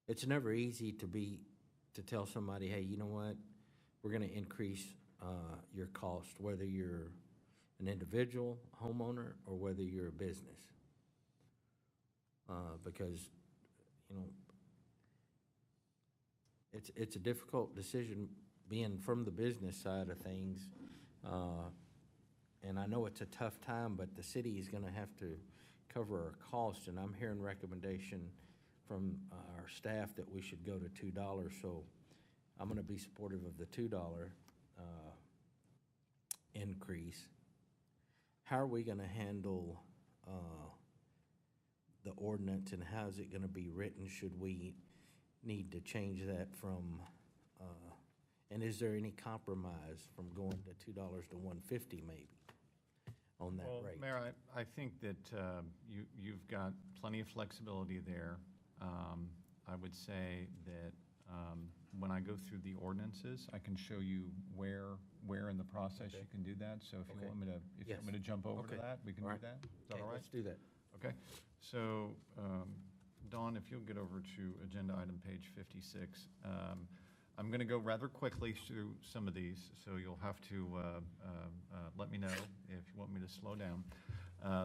[SPEAKER 1] It's never easy to tell somebody, hey, you know what? We're gonna increase your cost, whether you're an individual homeowner or whether you're a business. Because, it's a difficult decision being from the business side of things. And I know it's a tough time, but the city is gonna have to cover our cost, and I'm hearing recommendation from our staff that we should go to $2, so I'm gonna be supportive of the $2 increase. How are we gonna handle the ordinance, and how is it gonna be written? Should we need to change that from, and is there any compromise from going to $2 to $1.50 maybe on that
[SPEAKER 3] Well,
[SPEAKER 1] rate?
[SPEAKER 3] Mayor, I think that you've got plenty of flexibility there. I would say that when I go through the ordinances, I can show you where in the process
[SPEAKER 1] Okay.
[SPEAKER 3] you can do that. So if you
[SPEAKER 1] Okay.
[SPEAKER 3] want me to, if you
[SPEAKER 1] Yes.
[SPEAKER 3] want me to jump over to
[SPEAKER 1] Okay.
[SPEAKER 3] that, we can
[SPEAKER 1] All
[SPEAKER 3] do
[SPEAKER 1] right.
[SPEAKER 3] that. Is that
[SPEAKER 1] Okay,
[SPEAKER 3] all right?
[SPEAKER 1] let's do that.
[SPEAKER 3] Okay, so, Dawn, if you'll get over to agenda item page 56. I'm going to go rather quickly through some of these, so you'll have to let me know if you want me to slow down.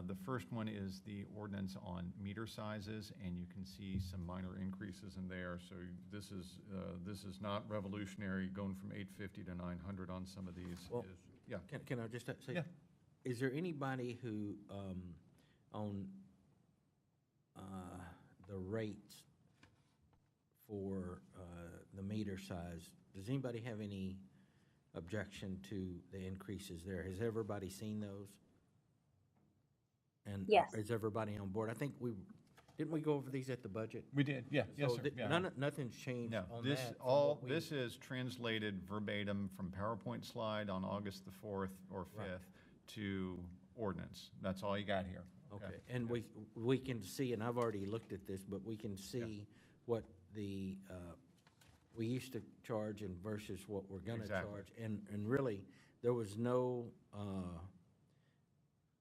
[SPEAKER 3] The first one is the ordinance on meter sizes, and you can see some minor increases in there. So this is not revolutionary, going from 850 to 900 on some of these.
[SPEAKER 1] Well,
[SPEAKER 3] Yeah.
[SPEAKER 1] Can I just say?
[SPEAKER 3] Yeah.
[SPEAKER 1] Is there anybody who, on the rates for the meter size, does anybody have any objection to the increases there? Has everybody seen those? And
[SPEAKER 8] Yes.
[SPEAKER 1] is everybody on board? I think didn't we go over these at the budget?
[SPEAKER 3] We did, yeah, yes,
[SPEAKER 1] So
[SPEAKER 3] sir. Yeah.
[SPEAKER 1] nothing's changed
[SPEAKER 3] No,
[SPEAKER 1] on
[SPEAKER 3] this,
[SPEAKER 1] that. from
[SPEAKER 3] all,
[SPEAKER 1] what we-
[SPEAKER 3] this is translated verbatim from PowerPoint slide on August the 4th or 5th
[SPEAKER 1] Right.
[SPEAKER 3] to ordinance. That's all you got here.
[SPEAKER 1] Okay, and we can see, and I've already looked at this, but we can see what we used to charge and versus what we're gonna
[SPEAKER 3] Exactly.
[SPEAKER 1] charge. And really, there was no,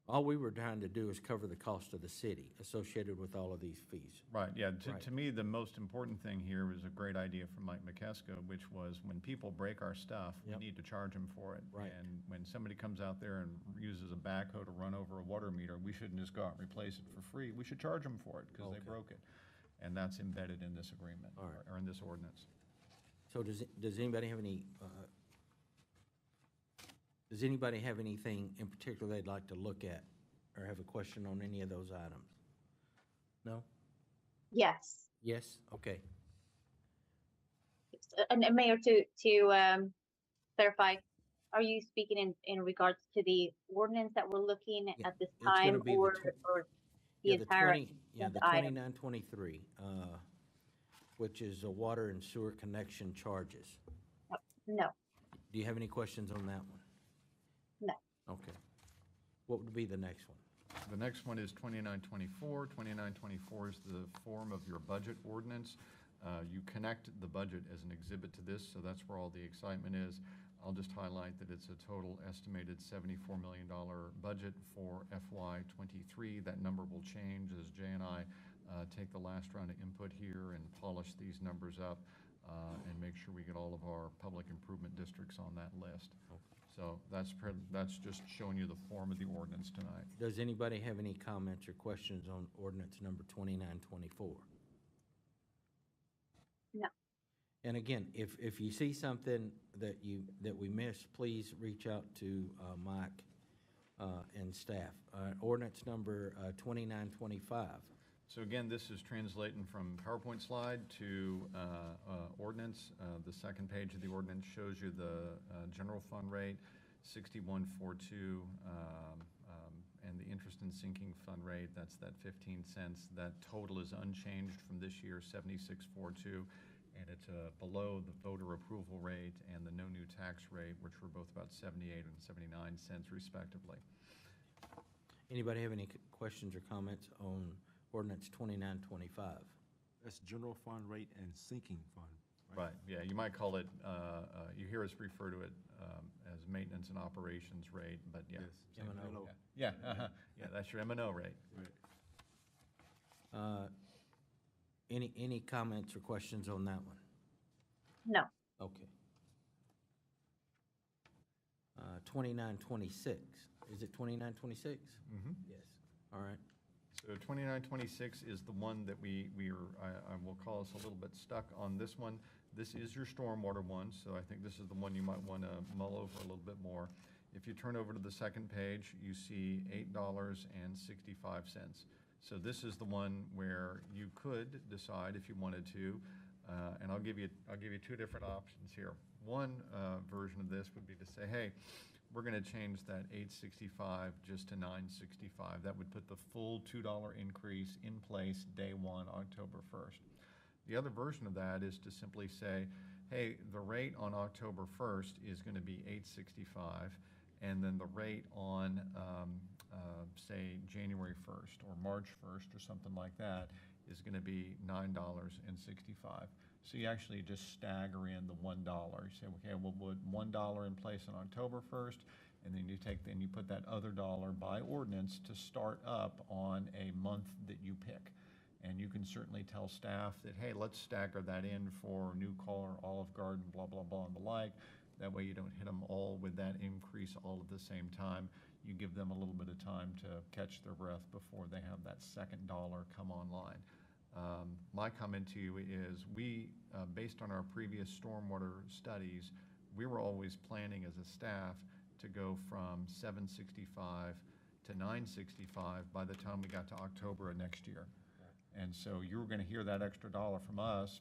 [SPEAKER 1] all we were trying to do is cover the cost of the city associated with all of these fees.
[SPEAKER 3] Right, yeah,
[SPEAKER 1] Right.
[SPEAKER 3] to me, the most important thing here was a great idea from Mike McKesko, which was when people break our stuff, we
[SPEAKER 1] Yep.
[SPEAKER 3] need to charge them for it.
[SPEAKER 1] Right.
[SPEAKER 3] And when somebody comes out there and uses a backhoe to run over a water meter, we shouldn't just go out and replace it for free. We should charge them for it because they
[SPEAKER 1] Okay.
[SPEAKER 3] broke it. And that's embedded in this agreement,
[SPEAKER 1] All right.
[SPEAKER 3] or in this ordinance.
[SPEAKER 1] So does anybody have any, does anybody have anything in particular they'd like to look at or have a question on any of those items? No?
[SPEAKER 8] Yes.
[SPEAKER 1] Yes? Okay.
[SPEAKER 8] And Mayor, to clarify, are you speaking in regards to the ordinance that we're looking
[SPEAKER 1] Yeah,
[SPEAKER 8] at this
[SPEAKER 1] it's gonna
[SPEAKER 8] time,
[SPEAKER 1] be the
[SPEAKER 8] or the
[SPEAKER 1] Yeah,
[SPEAKER 8] entire
[SPEAKER 1] 20 Yeah, the
[SPEAKER 8] agenda item?
[SPEAKER 1] 2923, which is the water and sewer connection charges.
[SPEAKER 8] No,
[SPEAKER 1] Do you have any questions on that one?
[SPEAKER 8] no.
[SPEAKER 1] Okay. What would be the next one?
[SPEAKER 3] The next one is 2924. 2924 is the form of your budget ordinance. You connect the budget as an exhibit to this, so that's where all the excitement is. I'll just highlight that it's a total estimated $74 million budget for FY '23. That number will change as Jay and I take the last round of input here and polish these numbers up and make sure we get all of our public improvement districts on that list. So that's just showing you the form of the ordinance tonight.
[SPEAKER 1] Does anybody have any comments or questions on ordinance number 2924?
[SPEAKER 8] No.
[SPEAKER 1] And again, if you see something that we missed, please reach out to Mike and staff. Ordinance number 2925.
[SPEAKER 3] So again, this is translating from PowerPoint slide to ordinance. The second page of the ordinance shows you the general fund rate, 6142, and the interest and sinking fund rate, that's that 15 cents. That total is unchanged from this year, 7642, and it's below the voter approval rate and the no new tax rate, which were both about 78 and 79 cents respectively.
[SPEAKER 1] Anybody have any questions or comments on ordinance 2925?
[SPEAKER 4] That's general fund rate and sinking fund.
[SPEAKER 3] Right, yeah, you might call it, you hear us refer to it as maintenance and operations rate, but yeah.
[SPEAKER 4] Yes.
[SPEAKER 3] same thing.
[SPEAKER 1] M&O.
[SPEAKER 3] Yeah, yeah, that's your M&O rate.
[SPEAKER 4] Right.
[SPEAKER 1] Any comments or questions on that one?
[SPEAKER 8] No.
[SPEAKER 1] Okay. 2926, is it 2926?
[SPEAKER 3] Mhm.
[SPEAKER 1] Yes, all right.
[SPEAKER 3] So 2926 is the one that I will call us a little bit stuck on this one. This is your stormwater one, so I think this is the one you might want to mull over a little bit more. If you turn over to the second page, you see $8.65. So this is the one where you could decide if you wanted to, and I'll give you two different options here. One version of this would be to say, hey, we're going to change that $8.65 just to $9.65. That would put the full $2 increase in place day one, October 1st. The other version of that is to simply say, hey, the rate on October 1st is going to be $8.65, and then the rate on, say, January 1st or March 1st or something like that is going to be $9.65. So you actually just stagger in the $1. You say, okay, we'll put $1 in place on October 1st, and then you put that other dollar by ordinance to start up on a month that you pick. And you can certainly tell staff that, hey, let's stagger that in for New Color, Olive Garden, blah, blah, blah, and the like. That way you don't hit them all with that increase all at the same time. You give them a little bit of time to catch their breath before they have that second dollar come online. My comment to you is we, based on our previous stormwater studies, we were always planning as a staff to go from $7.65 to $9.65 by the time we got to October of next year. And so you're going to hear that extra dollar from us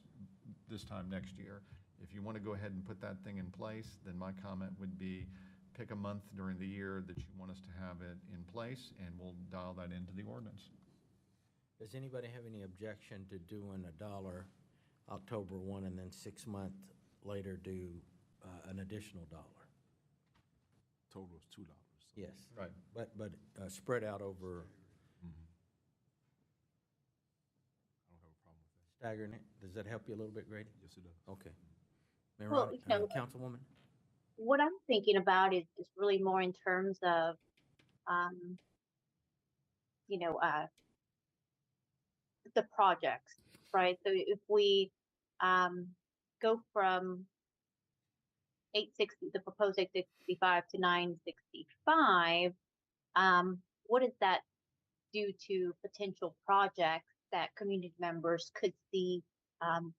[SPEAKER 3] this time next year. If you want to go ahead and put that thing in place, then my comment would be pick a month during the year that you want us to have it in place, and we'll dial that into the ordinance.
[SPEAKER 1] Does anybody have any objection to doing $1 October 1 and then 6 months later do an additional $1?
[SPEAKER 4] Total is $2.
[SPEAKER 1] Yes.
[SPEAKER 3] Right.
[SPEAKER 1] But spread out over
[SPEAKER 4] I don't have a problem with that.
[SPEAKER 1] staggering it. Does that help you a little bit, Grady?
[SPEAKER 4] Yes, it does.
[SPEAKER 1] Okay. Mayor
[SPEAKER 8] Well,
[SPEAKER 1] Ron- Councilwoman?
[SPEAKER 8] What I'm thinking about is really more in terms of, you know, the projects, right? So if we go from 860, the proposed 865 to 965, what does that do to potential projects that community members could see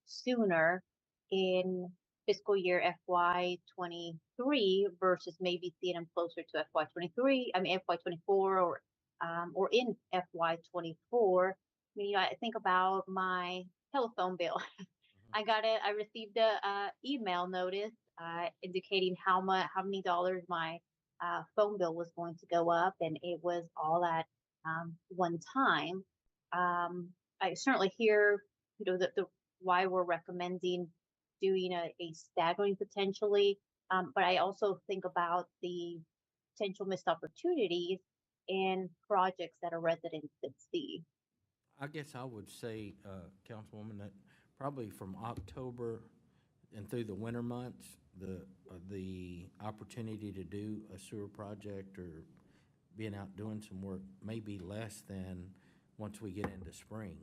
[SPEAKER 8] sooner in fiscal year FY23 versus maybe seeing them closer to FY23, I mean FY24 or in FY24? I mean, I think about my telephone bill. I received a email notice indicating how many dollars my phone bill was going to go up, and it was all at one time. I certainly hear, the why we're recommending doing a staggering potentially, but I also think about the potential missed opportunities in projects that a resident could see.
[SPEAKER 1] I guess I would say, Councilwoman, that probably from October and through the winter months, the opportunity to do a sewer project or being out doing some work may be less than once we get into spring.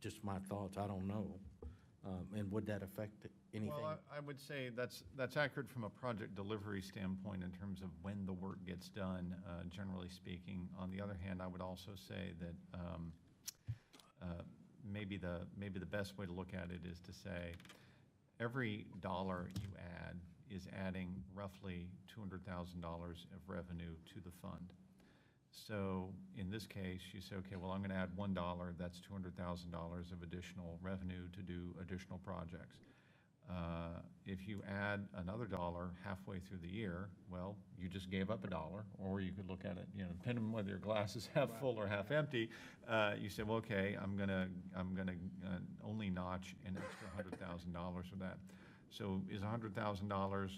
[SPEAKER 1] Just my thoughts, I don't know. And would that affect anything?
[SPEAKER 3] Well, I would say that's accurate from a project delivery standpoint in terms of when the work gets done, generally speaking. On the other hand, I would also say that maybe the best way to look at it is to say every dollar you add is adding roughly $200,000 of revenue to the fund. So in this case, you say, okay, well, I'm going to add $1. That's $200,000 of additional revenue to do additional projects. If you add another dollar halfway through the year, well, you just gave up $1. Or you could look at it, depending on whether your glass is half full or half empty. You say, well, okay, I'm gonna only notch an extra $100,000 for that. So is $100,000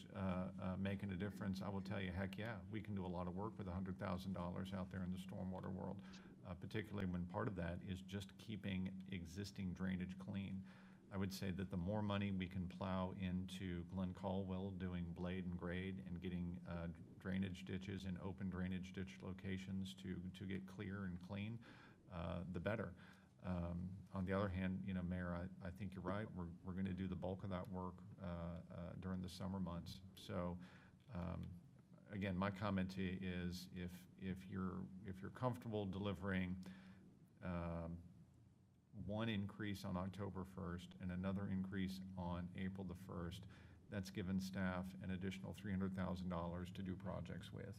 [SPEAKER 3] making a difference? I will tell you, heck yeah, we can do a lot of work with $100,000 out there in the stormwater world, particularly when part of that is just keeping existing drainage clean. I would say that the more money we can plow into Glen Caldwell doing blade and grade and getting drainage ditches and open drainage ditch locations to get clear and clean, the better. On the other hand, Mayor, I think you're right. We're going to do the bulk of that work during the summer months. So, again, my comment to you is if you're comfortable delivering one increase on October 1st and another increase on April the 1st. That's given staff an additional $300,000 to do projects with.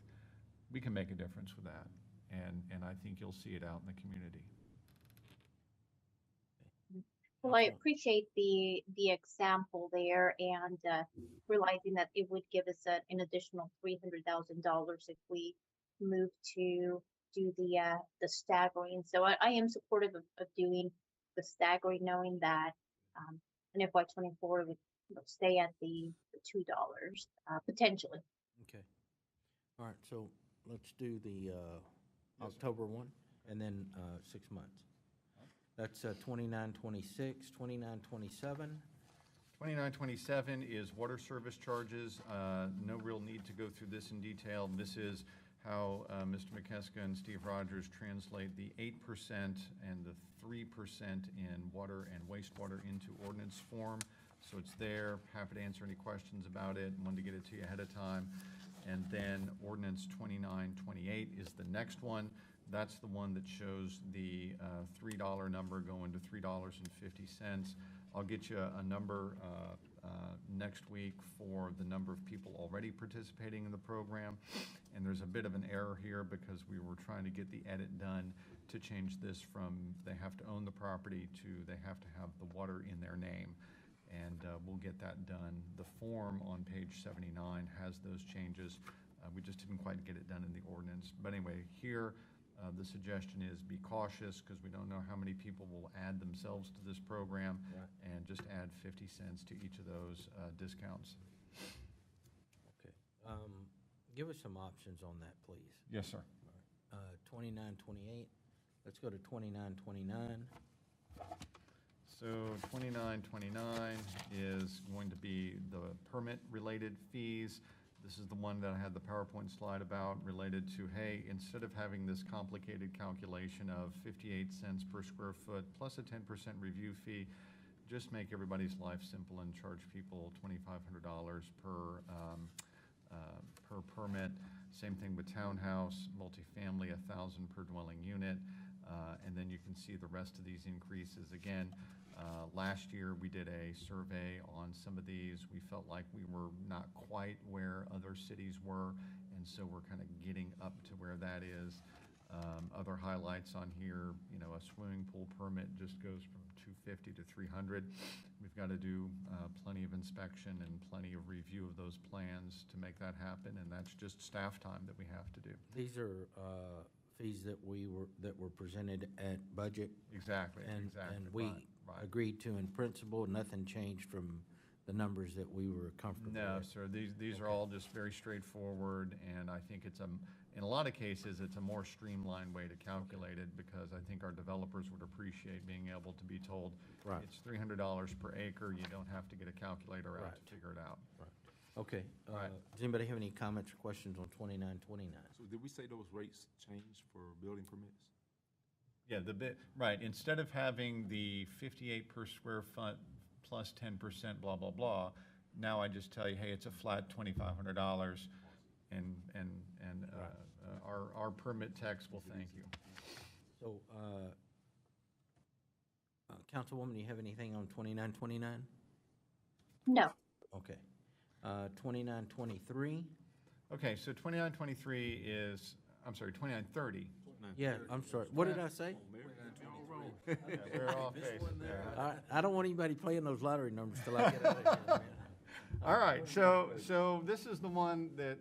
[SPEAKER 3] We can make a difference with that, and I think you'll see it out in the community.
[SPEAKER 8] Well, I appreciate the example there, and realizing that it would give us an additional $300,000 if we move to do the staggering. So I am supportive of doing the staggering, knowing that in FY24 would stay at the $2 potentially.
[SPEAKER 1] Okay. All right, so let's do the October one, and then 6 months. That's 2926, 2927.
[SPEAKER 3] 2927 is water service charges. No real need to go through this in detail. This is how Mr. McKeska and Steve Rogers translate the 8% and the 3% in water and wastewater into ordinance form. So it's there. Happy to answer any questions about it. Wanted to get it to you ahead of time. And then ordinance 2928 is the next one. That's the one that shows the $3 number going to $3.50. I'll get you a number next week for the number of people already participating in the program. And there's a bit of an error here because we were trying to get the edit done to change this from they have to own the property to they have to have the water in their name. And we'll get that done. The form on page 79 has those changes. We just didn't quite get it done in the ordinance. But anyway, here the suggestion is be cautious because we don't know how many people will add themselves to this program, and just add 50 cents to each of those discounts.
[SPEAKER 1] Okay. Give us some options on that, please.
[SPEAKER 3] Yes, sir.
[SPEAKER 1] 2928. Let's go to 2929.
[SPEAKER 3] So 2929 is going to be the permit-related fees. This is the one that I had the PowerPoint slide about related to, hey, instead of having this complicated calculation of 58 cents per square foot plus a 10% review fee, just make everybody's life simple and charge people $2,500 per permit. Same thing with townhouse, multifamily, $1,000 per dwelling unit. And then you can see the rest of these increases. Again, last year we did a survey on some of these. We felt like we were not quite where other cities were, and so we're kind of getting up to where that is. Other highlights on here, you know, a swimming pool permit just goes from $250 to $300. We've got to do plenty of inspection and plenty of review of those plans to make that happen, and that's just staff time that we have to do.
[SPEAKER 1] These are fees that were presented at budget.
[SPEAKER 3] Exactly.
[SPEAKER 1] And we
[SPEAKER 3] Right.
[SPEAKER 1] agreed to in principle. Nothing changed from the numbers that we were comfortable
[SPEAKER 3] No,
[SPEAKER 1] with.
[SPEAKER 3] sir, these are all just very straightforward, and I think it's in a lot of cases, it's a more streamlined way to calculate it, because I think our developers would appreciate being able to be told,
[SPEAKER 1] Right.
[SPEAKER 3] it's $300 per acre, you don't have to get a calculator out
[SPEAKER 1] Right.
[SPEAKER 3] to figure it out.
[SPEAKER 1] Okay.
[SPEAKER 3] Right.
[SPEAKER 1] Does anybody have any comments or questions on 2929?
[SPEAKER 4] So did we say those rates changed for building permits?
[SPEAKER 3] Yeah, right, instead of having the 58 per square foot plus 10% blah, blah, blah, now I just tell you, hey, it's a flat $2,500, and our permit techs will thank you.
[SPEAKER 1] So, Councilwoman, do you have anything on 2929?
[SPEAKER 8] No.
[SPEAKER 1] Okay. 2923?
[SPEAKER 3] Okay, so 2923 is, I'm sorry, 2930.
[SPEAKER 1] Yeah, I'm sorry. What did I say?
[SPEAKER 3] Yeah, we're off base. Yeah.
[SPEAKER 1] I don't want anybody playing those lottery numbers till I get out of here, man.
[SPEAKER 3] All right, so this is the one that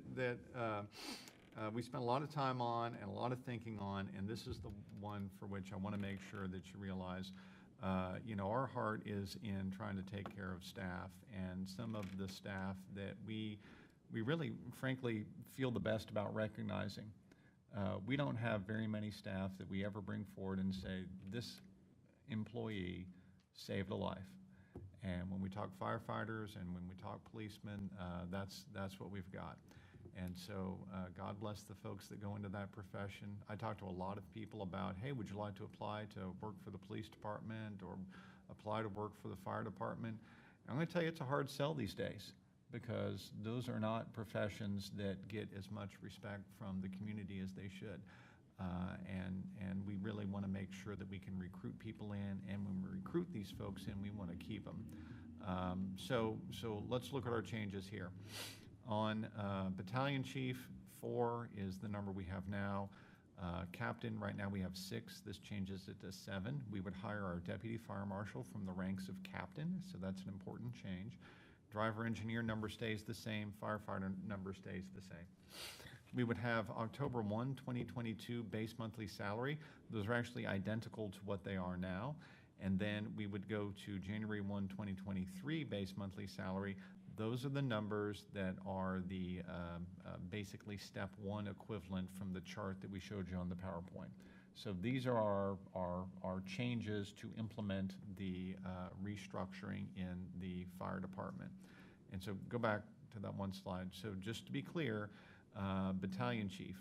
[SPEAKER 3] we spent a lot of time on and a lot of thinking on, and this is the one for which I want to make sure that you realize, you know, our heart is in trying to take care of staff, and some of the staff that we really, frankly, feel the best about recognizing. We don't have very many staff that we ever bring forward and say, this employee saved a life. And when we talk firefighters and when we talk policemen, that's what we've got. And so God bless the folks that go into that profession. I talk to a lot of people about, hey, would you like to apply to work for the police department or apply to work for the fire department? I'm going to tell you, it's a hard sell these days, because those are not professions that get as much respect from the community as they should. And we really want to make sure that we can recruit people in, and when we recruit these folks in, we want to keep them. So let's look at our changes here. On battalion chief, 4 is the number we have now. Captain, right now we have 6. This changes it to 7. We would hire our deputy fire marshal from the ranks of captain, so that's an important change. Driver engineer number stays the same. Firefighter number stays the same. We would have October 1, 2022 base monthly salary. Those are actually identical to what they are now. And then we would go to January 1, 2023 base monthly salary. Those are the numbers that are the basically step 1 equivalent from the chart that we showed you on the PowerPoint. So these are our changes to implement the restructuring in the fire department. And so go back to that one slide. So just to be clear, battalion chief,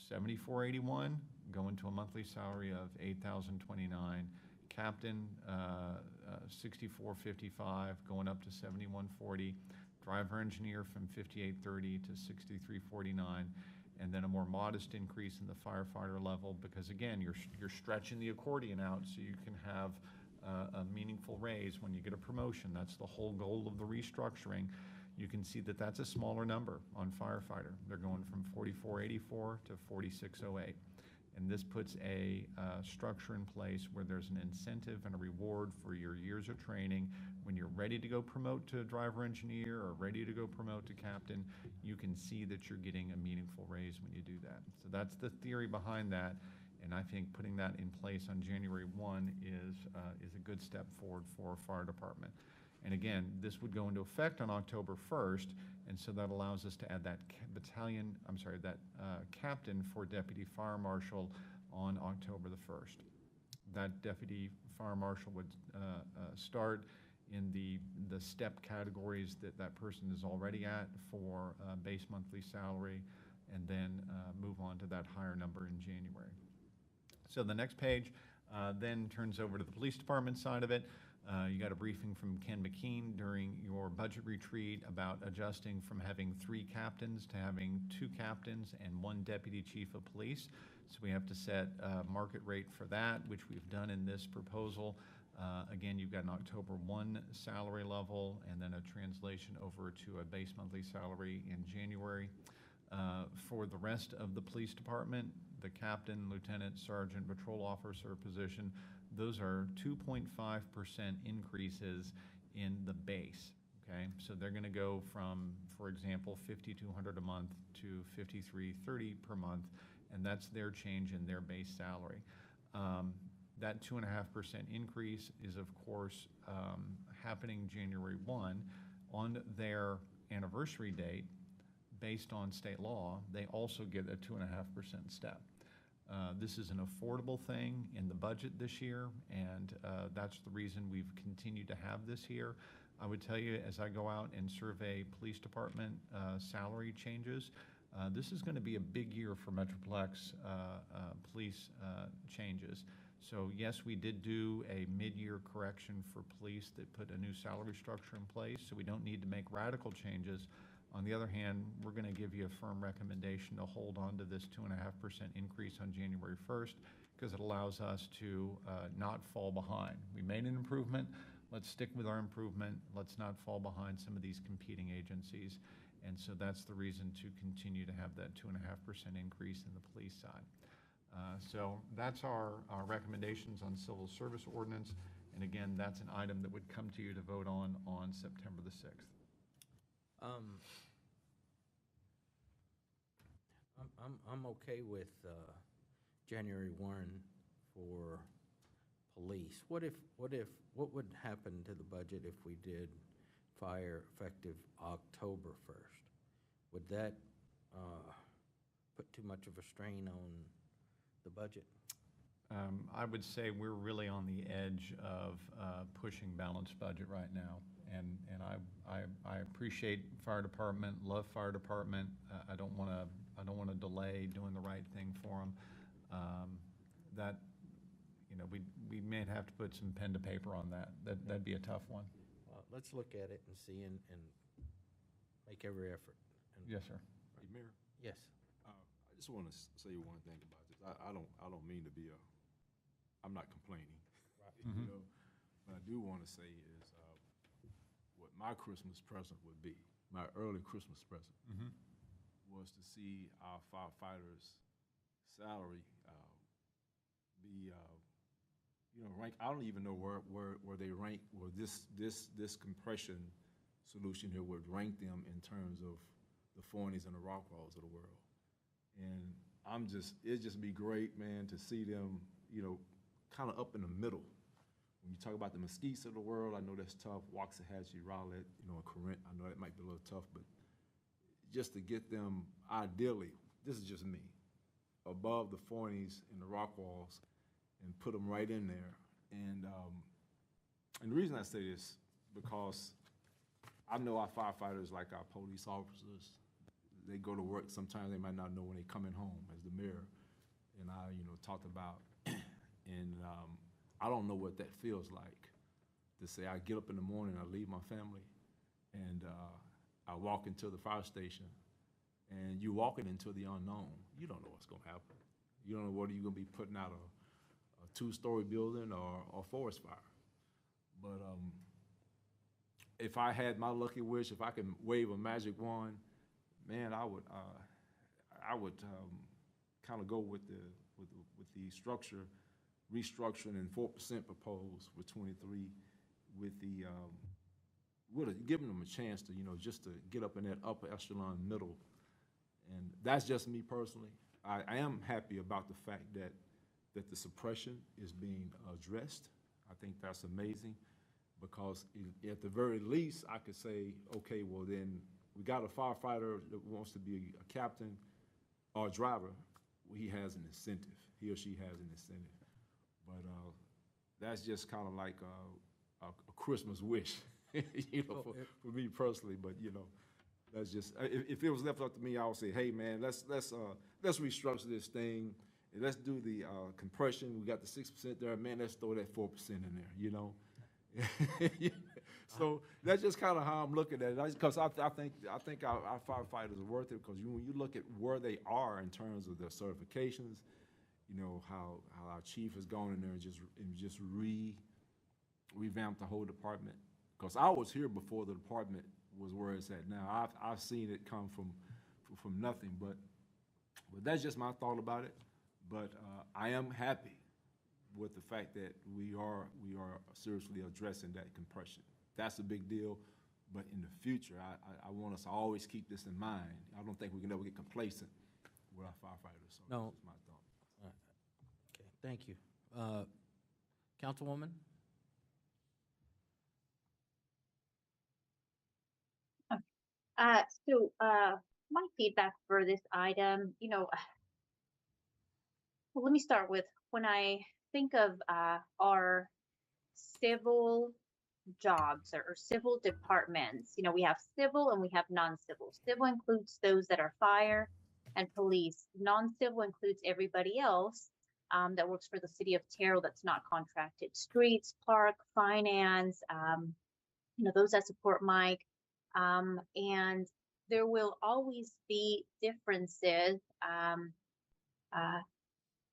[SPEAKER 3] 7481, going to a monthly salary of 8,029. Captain, 6455, going up to 7140. Driver engineer from 5830 to 6349. And then a more modest increase in the firefighter level, because again, you're stretching the accordion out so you can have a meaningful raise when you get a promotion. That's the whole goal of the restructuring. You can see that that's a smaller number on firefighter. They're going from 4484 to 4608. And this puts a structure in place where there's an incentive and a reward for your years of training. When you're ready to go promote to driver engineer or ready to go promote to captain, you can see that you're getting a meaningful raise when you do that. So that's the theory behind that. And I think putting that in place on January 1 is a good step forward for our fire department. And again, this would go into effect on October 1st, and so that allows us to add that captain for deputy fire marshal on October the 1st. That deputy fire marshal would start in the step categories that person is already at for base monthly salary, and then move on to that higher number in January. So the next page then turns over to the police department side of it. You got a briefing from Ken McKean during your budget retreat about adjusting from having 3 captains to having 2 captains and 1 deputy chief of police. So we have to set a market rate for that, which we've done in this proposal. Again, you've got an October 1 salary level and then a translation over to a base monthly salary in January. For the rest of the police department, the captain, lieutenant, sergeant, patrol officer position, those are 2.5% increases in the base, okay? So they're gonna go from, for example, $5,200 a month to $5,330 per month, and that's their change in their base salary. That 2.5% increase is, of course, happening January 1. On their anniversary date, based on state law, they also get a 2.5% step. This is an affordable thing in the budget this year, and that's the reason we've continued to have this here. I would tell you, as I go out and survey police department salary changes, this is going to be a big year for Metroplex police changes. So yes, we did do a mid-year correction for police that put a new salary structure in place, so we don't need to make radical changes. On the other hand, we're going to give you a firm recommendation to hold on to this 2.5% increase on January 1st, because it allows us to not fall behind. We made an improvement. Let's stick with our improvement. Let's not fall behind some of these competing agencies. And so that's the reason to continue to have that 2.5% increase in the police side. So that's our recommendations on civil service ordinance. And again, that's an item that would come to you to vote on September the 6th.
[SPEAKER 1] I'm okay with January 1 for police. What would happen to the budget if we did fire effective October 1st? Would that put too much of a strain on the budget?
[SPEAKER 3] I would say we're really on the edge of pushing balanced budget right now. And I appreciate fire department, love fire department. I don't want to delay doing the right thing for them. We may have to put some pen to paper on that. That'd be a tough one.
[SPEAKER 1] Let's look at it and see and make every effort.
[SPEAKER 3] Yes, sir.
[SPEAKER 4] Hey, Mayor?
[SPEAKER 1] Yes.
[SPEAKER 4] I just want to say one thing about the I don't mean to be I'm not complaining.
[SPEAKER 3] Mhm.
[SPEAKER 4] You know, what I do want to say is what my Christmas present would be, my early Christmas present,
[SPEAKER 3] Mhm.
[SPEAKER 4] was to see our firefighters' salary be, rank. I don't even know where they rank, where this compression solution here would rank them in terms of the Forneys and the Rockwalls of the world. And it'd just be great, man, to see them, kind of up in the middle. When you talk about the Mesquites of the world, I know that's tough. Waxahachie, Rowlett, and Corinth, I know that might be a little tough, but just to get them, ideally, this is just me, above the Forneys and the Rockwalls, and put them right in there. And the reason I say this, because I know our firefighters, like our police officers, they go to work, sometimes they might not know when they're coming home, as the mayor and I, talked about. And I don't know what that feels like, to say I get up in the morning, I leave my family, and I walk into the fire station, and you're walking into the unknown. You don't know what's gonna happen. You don't know whether you're gonna be putting out a two-story building or a forest fire. But if I had my lucky wish, if I can wave a magic wand, man, I would kind of go with the structure, restructuring and 4% proposed for 23, with the giving them a chance to just to get up in that upper echelon middle. And that's just me personally. I am happy about the fact that the suppression is being addressed. I think that's amazing, because at the very least, I could say, okay, well then, we got a firefighter that wants to be a captain or a driver. Well, he has an incentive. He or she has an incentive. But that's just kind of like a Christmas wish, for me personally. But that's just, if it was left up to me, I would say, hey man, let's restructure this thing. And let's do the compression. We got the 6% there, man. Let's throw that 4% in there. So that's just kind of how I'm looking at it. Because I think our firefighters are worth it. Because when you look at where they are in terms of their certifications, how our chief has gone in there and just revamped the whole department. Because I was here before the department was where it's at now. I've seen it come from nothing. But that's just my thought about it. But I am happy with the fact that we are seriously addressing that compression. That's a big deal. But in the future, I want us to always keep this in mind. I don't think we can ever get complacent with our firefighters. So
[SPEAKER 1] No.
[SPEAKER 4] that's my thought.
[SPEAKER 1] All right. Okay, thank you. Councilwoman?
[SPEAKER 8] My feedback for this item, well, let me start with when I think of our civil jobs or civil departments. We have civil and we have non-civil. Civil includes those that are fire and police. Non-civil includes everybody else that works for the city of Terrell that's not contracted. Streets, park, finance, those that support Mike. And there will always be differences uh,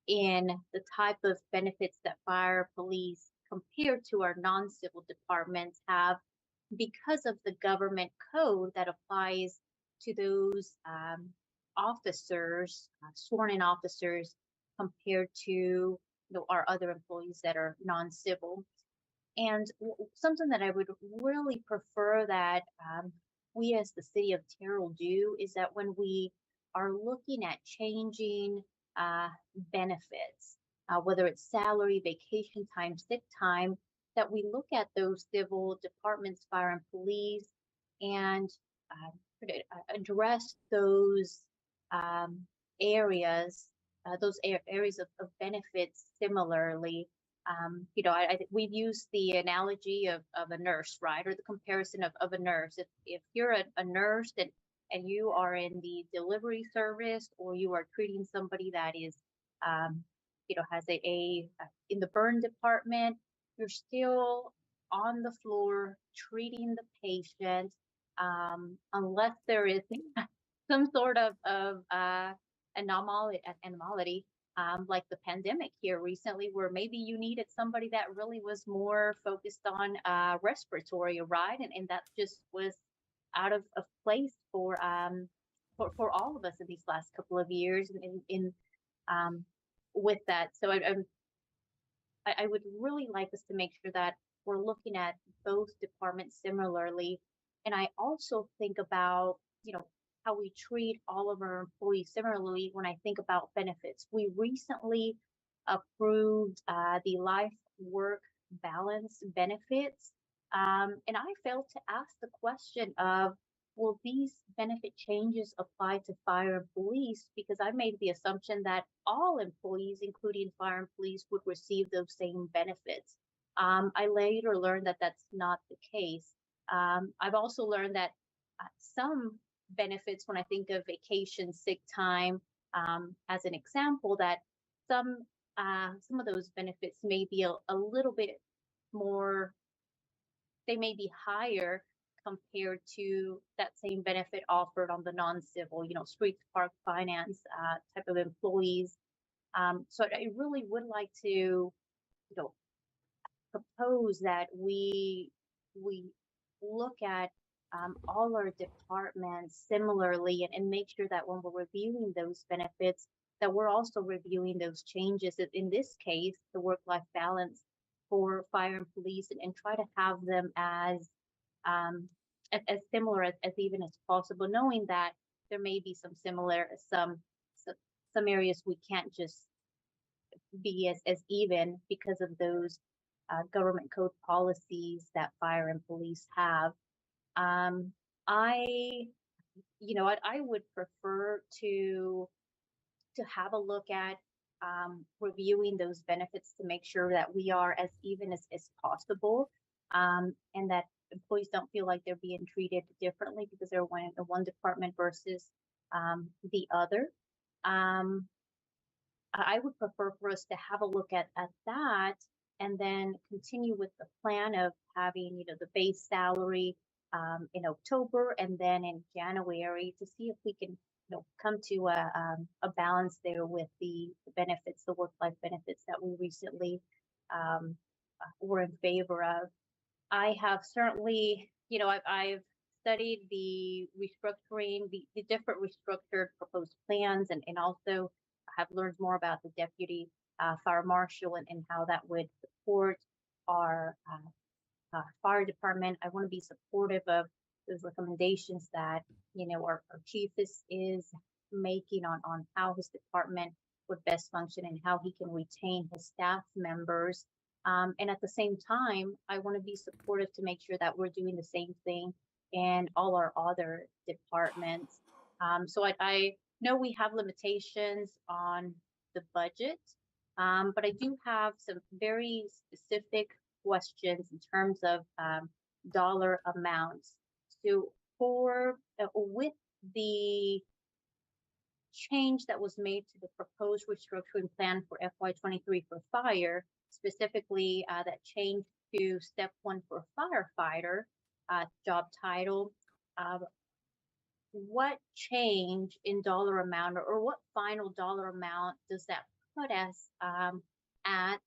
[SPEAKER 8] in the type of benefits that fire, police, compared to our non-civil departments have, because of the government code that applies to those officers, sworn-in officers, compared to our other employees that are non-civil. And something that I would really prefer that we as the city of Terrell do is that when we are looking at changing benefits, whether it's salary, vacation time, sick time, that we look at those civil departments, fire and police, and address those areas, areas of benefits similarly. I think we've used the analogy of a nurse, right? Or the comparison of a nurse. If you're a nurse and you are in the delivery service, or you are treating somebody that is, has in the burn department, you're still on the floor treating the patient, unless there is some sort of anomaly, like the pandemic here recently, where maybe you needed somebody that really was more focused on respiratory, right? And that just was out of place for all of us in these last couple of years um, with that. So I would really like us to make sure that we're looking at both departments similarly. And I also think about, how we treat all of our employees similarly when I think about benefits. We recently approved the life work balance benefits. And I failed to ask the question of, will these benefit changes apply to fire and police? Because I made the assumption that all employees, including fire and police, would receive those same benefits. I later learned that that's not the case. I've also learned that some benefits, when I think of vacation, sick time, as an example, that some of those benefits may be a little bit more, they may be higher compared to that same benefit offered on the non-civil, streets, park, finance type of employees. So I really would like to, propose that we look at all our departments similarly, and make sure that when we're reviewing those benefits, that we're also reviewing those changes. In this case, the work-life balance for fire and police, and try to have them um, as similar as even as possible, knowing that there may be some areas we can't just be as even because of those government code policies that fire and police have. Um, I, I would prefer to have a look at reviewing those benefits to make sure that we are as even as possible, and that employees don't feel like they're being treated differently because they're in one department versus the other. Um, I would prefer for us to have a look at that, and then continue with the plan of having, the base salary in October, and then in January, to see if we can, come to a balance there with the benefits, the work-life benefits that we recently were in favor of. I have certainly, I've studied the restructuring, the different restructured proposed plans, and also have learned more about the deputy fire marshal, and how that would support our fire department. I want to be supportive of those recommendations that, our chief is making on how his department would best function, and how he can retain his staff members. And at the same time, I want to be supportive to make sure that we're doing the same thing in all our other departments. So I know we have limitations on the budget, but I do have some very specific questions in terms of dollar amounts. So for with the change that was made to the proposed restructuring plan for FY23 for fire, specifically that change to step 1 for firefighter job title, what change in dollar amount, or what final dollar amount does that put us at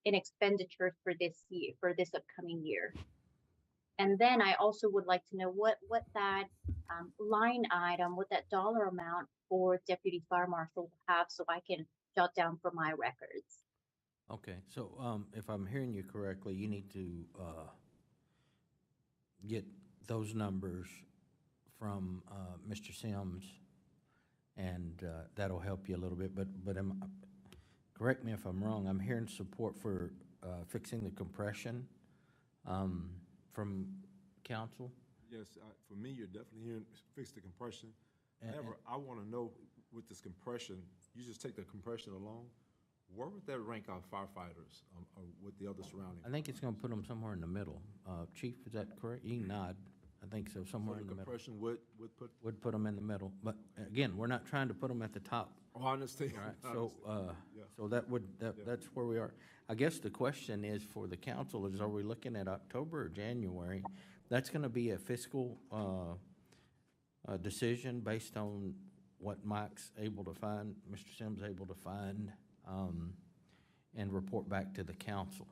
[SPEAKER 8] in expenditures for this year, for this upcoming year? And then I also would like to know what that line item, what that dollar amount for deputy fire marshal will have, so I can jot down for my records.
[SPEAKER 1] Okay, so if I'm hearing you correctly, you need to get those numbers from Mr. Sims, and that'll help you a little bit. But correct me if I'm wrong, I'm hearing support for fixing the compression from council.
[SPEAKER 4] Yes, for me, you're definitely hearing fix the compression.
[SPEAKER 1] And-
[SPEAKER 4] However, I want to know, with this compression, you just take the compression alone, where would that rank our firefighters with the other surrounding?
[SPEAKER 1] I think it's gonna put them somewhere in the middle. Chief, is that correct? You can nod. I think so, somewhere
[SPEAKER 4] So
[SPEAKER 1] in the middle.
[SPEAKER 4] compression would put,
[SPEAKER 1] Would put them in the middle, but again, we're not trying to put them at the top.
[SPEAKER 4] oh, I understand.
[SPEAKER 1] All right,
[SPEAKER 4] I
[SPEAKER 1] so,
[SPEAKER 4] understand. Yeah.
[SPEAKER 1] so that would, that's where we are. I guess the question is for the council is, are we looking at October or January? That's gonna be a fiscal, decision based on what Mike's able to find, Mr. Sims able to find, and report back to the council.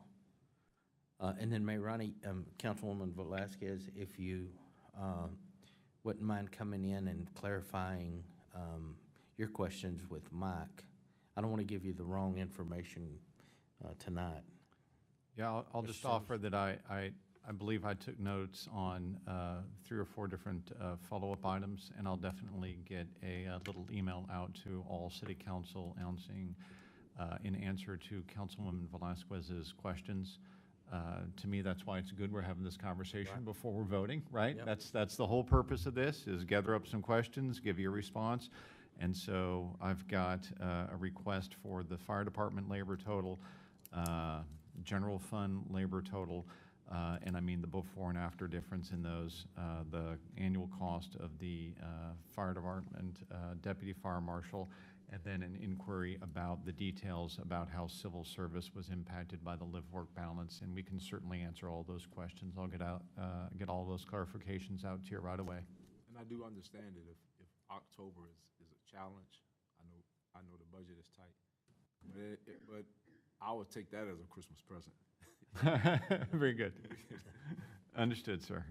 [SPEAKER 1] And then Mayor Ronnie, Councilwoman Velasquez, if you wouldn't mind coming in and clarifying your questions with Mike. I don't want to give you the wrong information tonight.
[SPEAKER 3] Yeah, I'll
[SPEAKER 1] Mr.
[SPEAKER 3] just
[SPEAKER 1] Sims.
[SPEAKER 3] offer that I believe I took notes on 3 or 4 different follow-up items, and I'll definitely get a little email out to all city council announcing in answer to Councilwoman Velasquez's questions. To me, that's why it's good we're having this conversation
[SPEAKER 1] Right.
[SPEAKER 3] before we're voting, right?
[SPEAKER 1] Yep.
[SPEAKER 3] That's the whole purpose of this, is gather up some questions, give you a response. And so I've got a request for the fire department labor total, general fund labor total, and I mean the before and after difference in those, the annual cost of the fire department, deputy fire marshal, and then an inquiry about the details about how civil service was impacted by the live-work balance, and we can certainly answer all those questions. I'll get all those clarifications out to you right away.
[SPEAKER 4] And I do understand that if October is a challenge, I know the budget is tight, but I would take that as a Christmas present.
[SPEAKER 3] Very good. Understood, sir.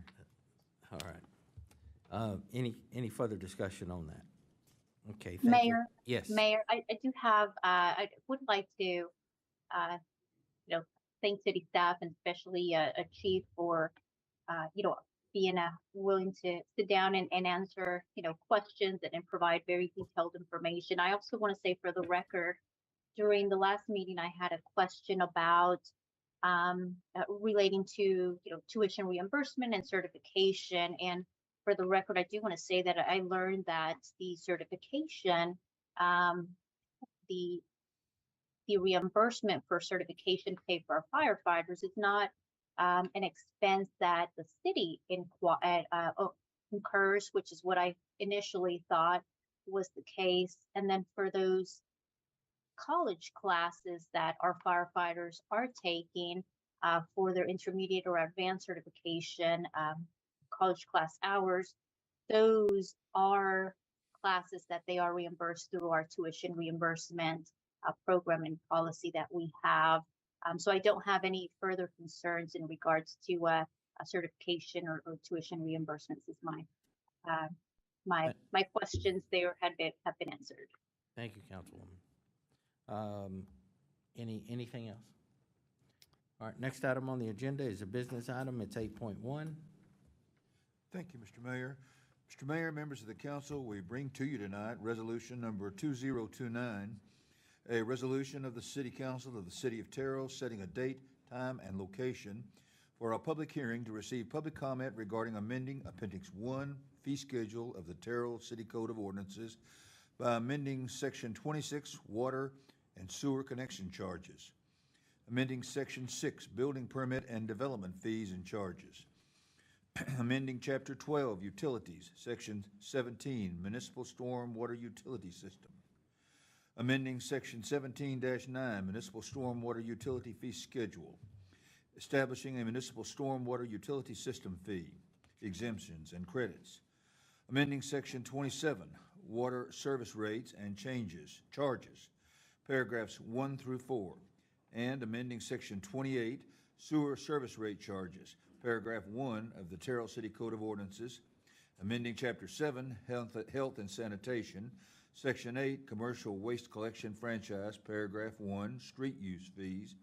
[SPEAKER 1] All right. Any further discussion on that? Okay, thank you.
[SPEAKER 8] Mayor,
[SPEAKER 1] Yes.
[SPEAKER 8] Mayor, I do have, I would like to, thank city staff and especially Chief for, being willing to sit down and answer, questions and provide very detailed information. I also want to say for the record, during the last meeting, I had a question about relating to, tuition reimbursement and certification. And for the record, I do want to say that I learned that the certification, the reimbursement for certification paid for our firefighters is not an expense that the city incurs, which is what I initially thought was the case. And then for those college classes that our firefighters are taking for their intermediate or advanced certification, college class hours, those are classes that they are reimbursed through our tuition reimbursement program and policy that we have. So I don't have any further concerns in regards to a certification or tuition reimbursements. Is my questions there have been answered.
[SPEAKER 1] Thank you, Councilwoman. Anything else? All right, next item on the agenda is a business item. It's 8.1.
[SPEAKER 2] Thank you, Mr. Mayor. Mr. Mayor, members of the council, we bring to you tonight resolution number 2029, a resolution of the City Council of the City of Terrell setting a date, time, and location for a public hearing to receive public comment regarding amending Appendix 1 fee schedule of the Terrell City Code of Ordinances by amending Section 26 water and sewer connection charges, amending Section 6 building permit and development fees and charges, amending Chapter 12 utilities, Section 17 municipal storm water utility system, amending Section 17-9 municipal storm water utility fee schedule, establishing a municipal storm water utility system fee, exemptions and credits, amending Section 27 water service rates and charges, paragraphs 1 through 4, and amending Section 28 sewer service rate charges, paragraph 1 of the Terrell City Code of Ordinances, amending Chapter 7 health and sanitation, Section 8 commercial waste collection franchise, paragraph 1 street use fees,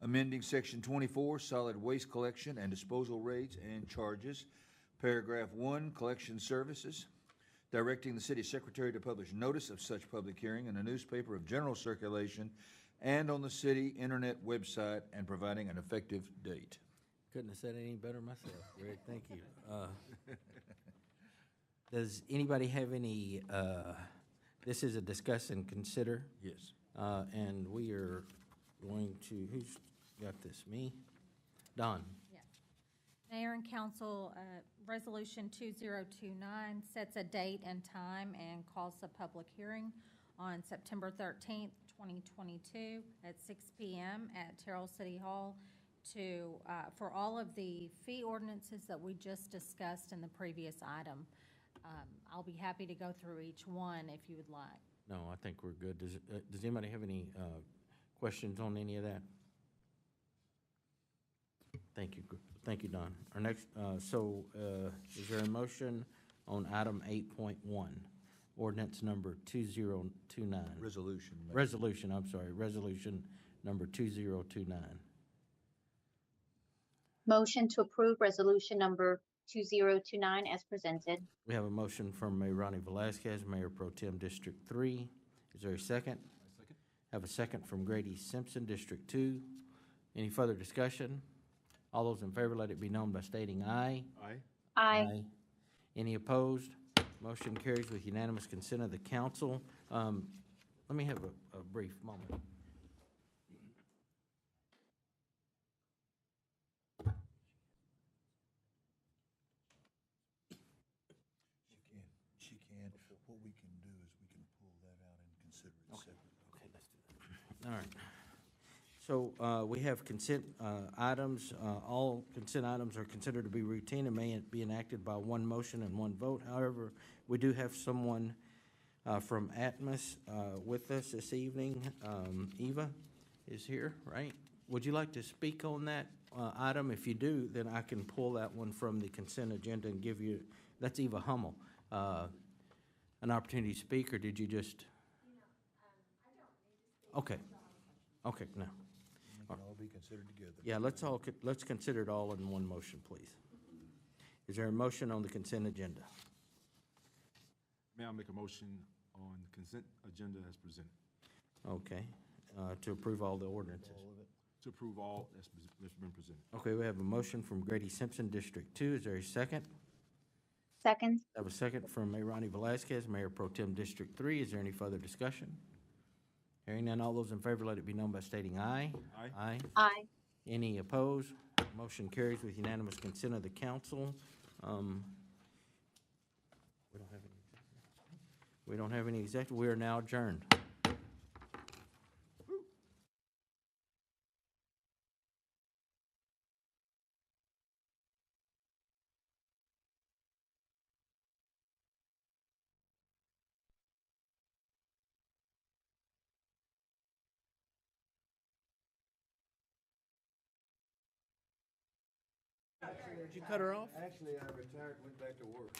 [SPEAKER 2] amending Section 24 solid waste collection and disposal rates and charges, paragraph 1 collection services, directing the city secretary to publish notice of such public hearing in a newspaper of general circulation and on the city internet website, and providing an effective date.
[SPEAKER 1] Couldn't have said it any better myself, Greg. Thank you. Does anybody have any, this is a discuss and consider,
[SPEAKER 2] Yes.
[SPEAKER 1] and we are going to, who's got this? Me? Don?
[SPEAKER 9] Yes. Mayor and Council, Resolution 2029 sets a date and time and calls a public hearing on September 13th, 2022 at 6 p.m. at Terrell City Hall for all of the fee ordinances that we just discussed in the previous item. I'll be happy to go through each one if you would like.
[SPEAKER 1] No, I think we're good. Does anybody have any questions on any of that? Thank you, Don. Our next, is there a motion on item 8.1, ordinance number 2029?
[SPEAKER 2] Resolution.
[SPEAKER 1] Resolution number 2029.
[SPEAKER 8] Motion to approve resolution number 2029 as presented.
[SPEAKER 1] We have a motion from Mayor Ronnie Velazquez, Mayor Pro Tem District 3. Is there a second?
[SPEAKER 4] Second.
[SPEAKER 1] Have a second from Grady Simpson, District 2. Any further discussion? All those in favor, let it be known by stating aye.
[SPEAKER 4] Aye.
[SPEAKER 8] Aye.
[SPEAKER 1] Any opposed? Motion carries with unanimous consent of the council. Let me have a brief moment.
[SPEAKER 2] She can. What we can do is we can pull that out and consider it separately.
[SPEAKER 1] Okay, let's do that. All right. So we have consent items. All consent items are considered to be routine and may be enacted by one motion and one vote. However, we do have someone from Atmos with us this evening. Eva is here, right? Would you like to speak on that item? If you do, then I can pull that one from the consent agenda and give you, that's Eva Hummel, an opportunity to speak, or did you just? Okay. Okay, no.
[SPEAKER 2] It can all be considered together.
[SPEAKER 1] Yeah, let's consider it all in one motion, please. Is there a motion on the consent agenda?
[SPEAKER 4] May I make a motion on consent agenda as presented?
[SPEAKER 1] Okay, to approve all the ordinances.
[SPEAKER 2] All of it.
[SPEAKER 4] To approve all that's been presented.
[SPEAKER 1] Okay, we have a motion from Grady Simpson, District 2. Is there a second?
[SPEAKER 8] Second.
[SPEAKER 1] I have a second from Mayor Ronnie Velazquez, Mayor Pro Tem District 3. Is there any further discussion? Hearing none, all those in favor, let it be known by stating aye.
[SPEAKER 4] Aye.
[SPEAKER 1] Aye.
[SPEAKER 8] Aye.
[SPEAKER 1] Any opposed? Motion carries with unanimous consent of the council. We don't have any executive. We are now adjourned. Did you cut her off?
[SPEAKER 2] Actually, I retired and went back to work.